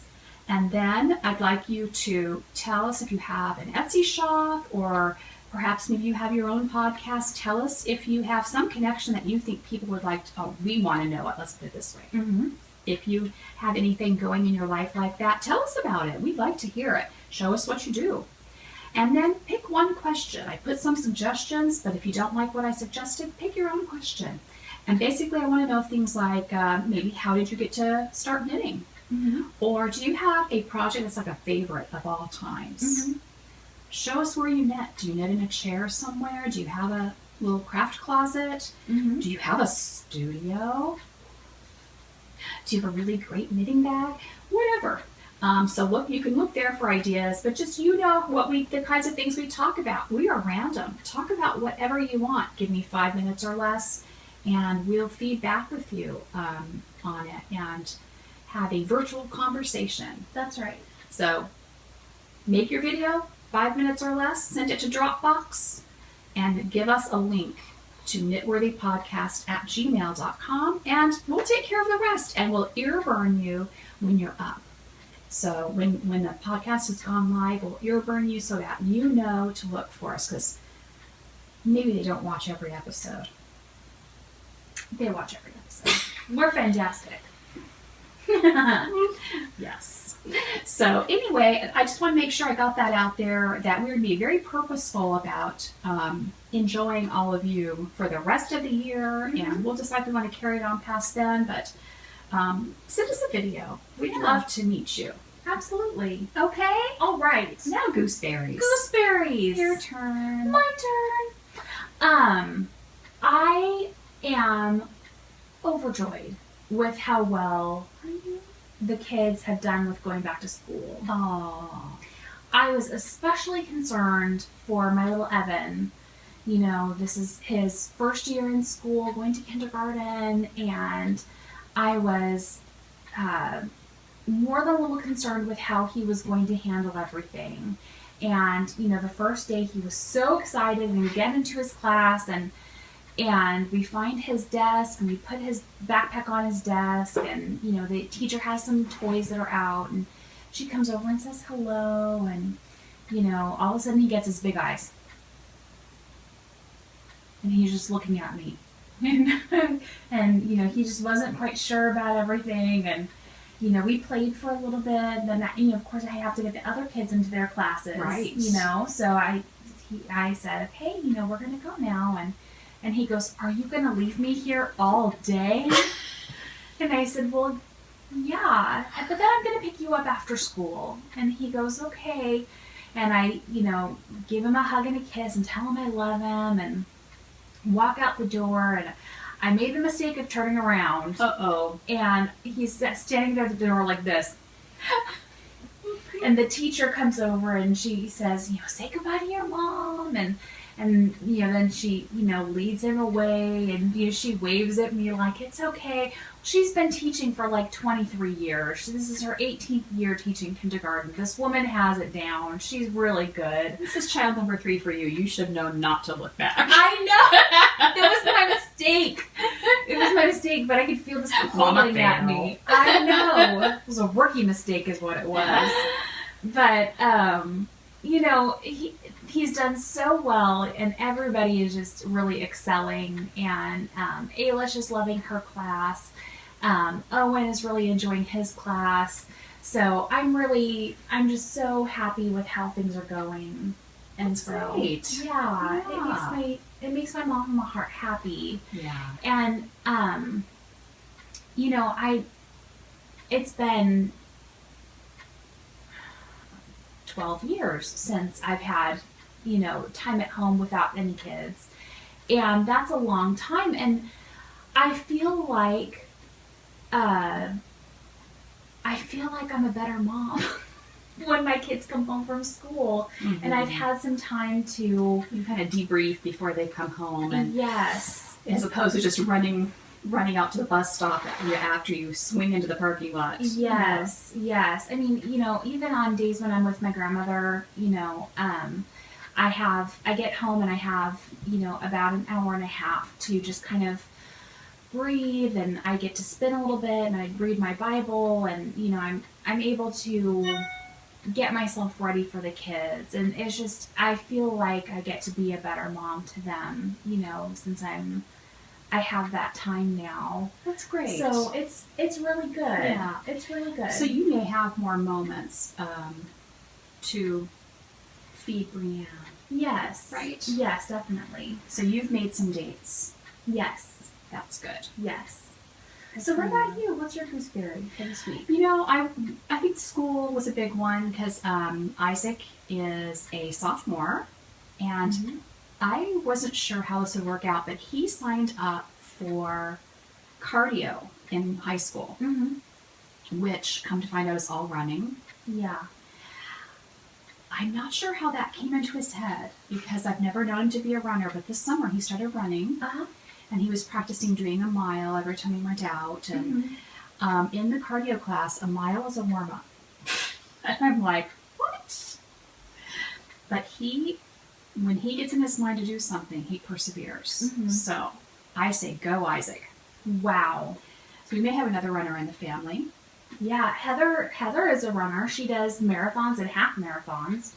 [SPEAKER 3] And then I'd like you to tell us if you have an Etsy shop, or perhaps maybe you have your own podcast. Tell us if you have some connection that you think people would like to, oh, we want to know it. Let's put it this way.
[SPEAKER 2] Mm-hmm.
[SPEAKER 3] If you have anything going in your life like that, tell us about it. We'd like to hear it. Show us what you do. And then pick one question. I put some suggestions, but if you don't like what I suggested, pick your own question. And basically, I want to know things like maybe how did you get to start knitting?
[SPEAKER 2] Mm-hmm.
[SPEAKER 3] Or do you have a project that's like a favorite of all times?
[SPEAKER 2] Mm-hmm.
[SPEAKER 3] Show us where you knit. Do you knit in a chair somewhere? Do you have a little craft closet?
[SPEAKER 2] Mm-hmm.
[SPEAKER 3] Do you have a studio? Do you have a really great knitting bag? Whatever. So look, you can look there for ideas, but just what the kinds of things we talk about. We are random. Talk about whatever you want. Give me 5 minutes or less, and we'll feed back with you on it and have a virtual conversation.
[SPEAKER 2] That's right.
[SPEAKER 3] So make your video 5 minutes or less, send it to Dropbox, and give us a link to knitworthypodcast@gmail.com, and we'll take care of the rest, and we'll ear burn you when you're up. So when the podcast has gone live, we'll ear burn you so that you know to look for us, because maybe they don't watch every episode.
[SPEAKER 2] They watch every episode. We're fantastic.
[SPEAKER 3] Yes. So anyway, I just want to make sure I got that out there, that we're going to be very purposeful about enjoying all of you for the rest of the year,
[SPEAKER 2] Mm-hmm.
[SPEAKER 3] and we'll decide if we want to carry it on past then, but send us a video. We'd
[SPEAKER 2] Yeah.
[SPEAKER 3] love to meet you.
[SPEAKER 2] Absolutely.
[SPEAKER 3] Okay?
[SPEAKER 2] All right.
[SPEAKER 3] Now gooseberries.
[SPEAKER 2] Gooseberries.
[SPEAKER 3] Your turn.
[SPEAKER 2] My turn. I am overjoyed with how well the kids have done with going back to school.
[SPEAKER 3] Oh.
[SPEAKER 2] I was especially concerned for my little Evan. This is his first year in school, going to kindergarten, and I was more than a little concerned with how he was going to handle everything. And, the first day he was so excited, and we get into his class, and we find his desk, and we put his backpack on his desk, and, the teacher has some toys that are out, and she comes over and says hello, and, all of a sudden he gets his big eyes. And he's just looking at me. And, he just wasn't quite sure about everything, and, we played for a little bit, then, of course I have to get the other kids into their classes.
[SPEAKER 3] Right.
[SPEAKER 2] So I said, okay, we're going to go now, and he goes, are you going to leave me here all day? And I said, well, yeah, but then I'm going to pick you up after school. And he goes, okay. And I, give him a hug and a kiss and tell him I love him and walk out the door. And I made the mistake of turning around.
[SPEAKER 3] Uh-oh.
[SPEAKER 2] And he's standing there at the door like this. And the teacher comes over and she says, say goodbye to your mom. And then she, leads him away, and, she waves at me like, it's okay. She's been teaching for like 23 years. This is her 18th year teaching kindergarten. This woman has it down. She's really good.
[SPEAKER 3] This is child number 3 for you. You should know not to look back.
[SPEAKER 2] I know! It was my mistake. It was my mistake, but I could feel this pulling at me. I know. It was a rookie mistake is what it was. But, he's done so well, and everybody is just really excelling, and Ayla's just loving her class. Owen is really enjoying his class. So I'm just so happy with how things are going. And
[SPEAKER 3] That's
[SPEAKER 2] so,
[SPEAKER 3] great.
[SPEAKER 2] Yeah,
[SPEAKER 3] Yeah.
[SPEAKER 2] it makes my mom and my heart happy.
[SPEAKER 3] Yeah.
[SPEAKER 2] And it's been 12 years since I've had, time at home without any kids. And that's a long time. And I feel like I'm a better mom when my kids come home from school.
[SPEAKER 3] Mm-hmm.
[SPEAKER 2] And I've had some time to...
[SPEAKER 3] You kind of debrief before they come home, and
[SPEAKER 2] Yes.
[SPEAKER 3] as opposed to just running running out to the bus stop after you swing into the parking lot.
[SPEAKER 2] Yes, yes. I mean, even on days when I'm with my grandmother, I get home and I have, about an hour and a half to just kind of breathe, and I get to spin a little bit, and I read my Bible, and, I'm able to get myself ready for the kids. And it's just, I feel like I get to be a better mom to them, since I have that time now.
[SPEAKER 3] That's great.
[SPEAKER 2] So it's really good.
[SPEAKER 3] Yeah.
[SPEAKER 2] It's really good.
[SPEAKER 3] So you may have more moments to feed Brianne.
[SPEAKER 2] Yes.
[SPEAKER 3] Right.
[SPEAKER 2] Yes, definitely.
[SPEAKER 3] So you've made some dates.
[SPEAKER 2] Yes.
[SPEAKER 3] That's good.
[SPEAKER 2] Yes. So what about you? What's your gooseberry for this week?
[SPEAKER 3] I think school was a big one because Isaac is a sophomore, and I wasn't sure how this would work out, but he signed up for cardio in high school, which, come to find out, is all running.
[SPEAKER 2] Yeah.
[SPEAKER 3] I'm not sure how that came into his head because I've never known him to be a runner, but this summer he started running, and he was practicing doing a mile every time he went out. And in the cardio class, a mile is a warm-up. And I'm like, what? But when he gets in his mind to do something, he perseveres. So I say, go, Isaac.
[SPEAKER 2] Wow.
[SPEAKER 3] So we may have another runner in the family.
[SPEAKER 2] Yeah, Heather is a runner. She does marathons and half marathons,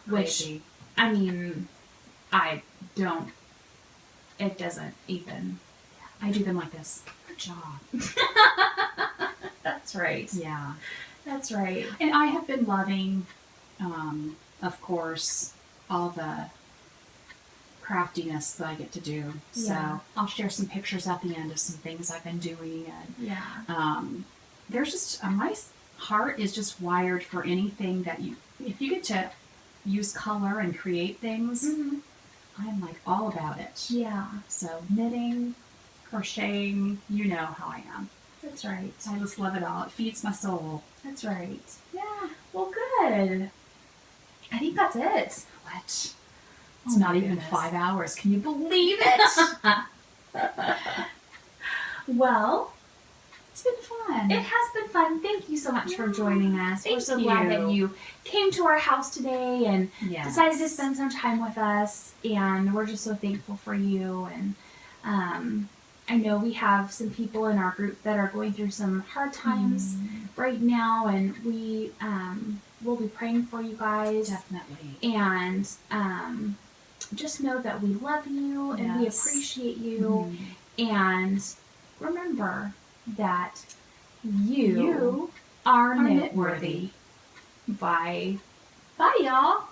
[SPEAKER 2] which, I mean, it doesn't even.
[SPEAKER 3] I do them like this. Good job.
[SPEAKER 2] That's right.
[SPEAKER 3] Yeah.
[SPEAKER 2] That's right.
[SPEAKER 3] And I have been loving, of course, all the craftiness that I get to do.
[SPEAKER 2] Yeah.
[SPEAKER 3] So I'll share some pictures at the end of some things I've been doing. And there's just, my heart is just wired for anything that if you get to use color and create things, I'm like all about it.
[SPEAKER 2] Yeah.
[SPEAKER 3] So knitting, crocheting, you know how I am.
[SPEAKER 2] That's right.
[SPEAKER 3] I just love it all. It feeds my soul.
[SPEAKER 2] That's right. Yeah. Well, good. I think that's it.
[SPEAKER 3] What? It's not even 5 hours. Can you believe it?
[SPEAKER 2] Well,
[SPEAKER 3] it's been fun.
[SPEAKER 2] It has been fun. Thank you so much for joining us. We're so glad that you came to our house today and decided to spend some time with us. And we're just so thankful for you. And I know we have some people in our group that are going through some hard times right now, and we will be praying for you guys.
[SPEAKER 3] Definitely.
[SPEAKER 2] And just know that we love you and we appreciate you. And remember that you are knitworthy. Bye. Bye, y'all.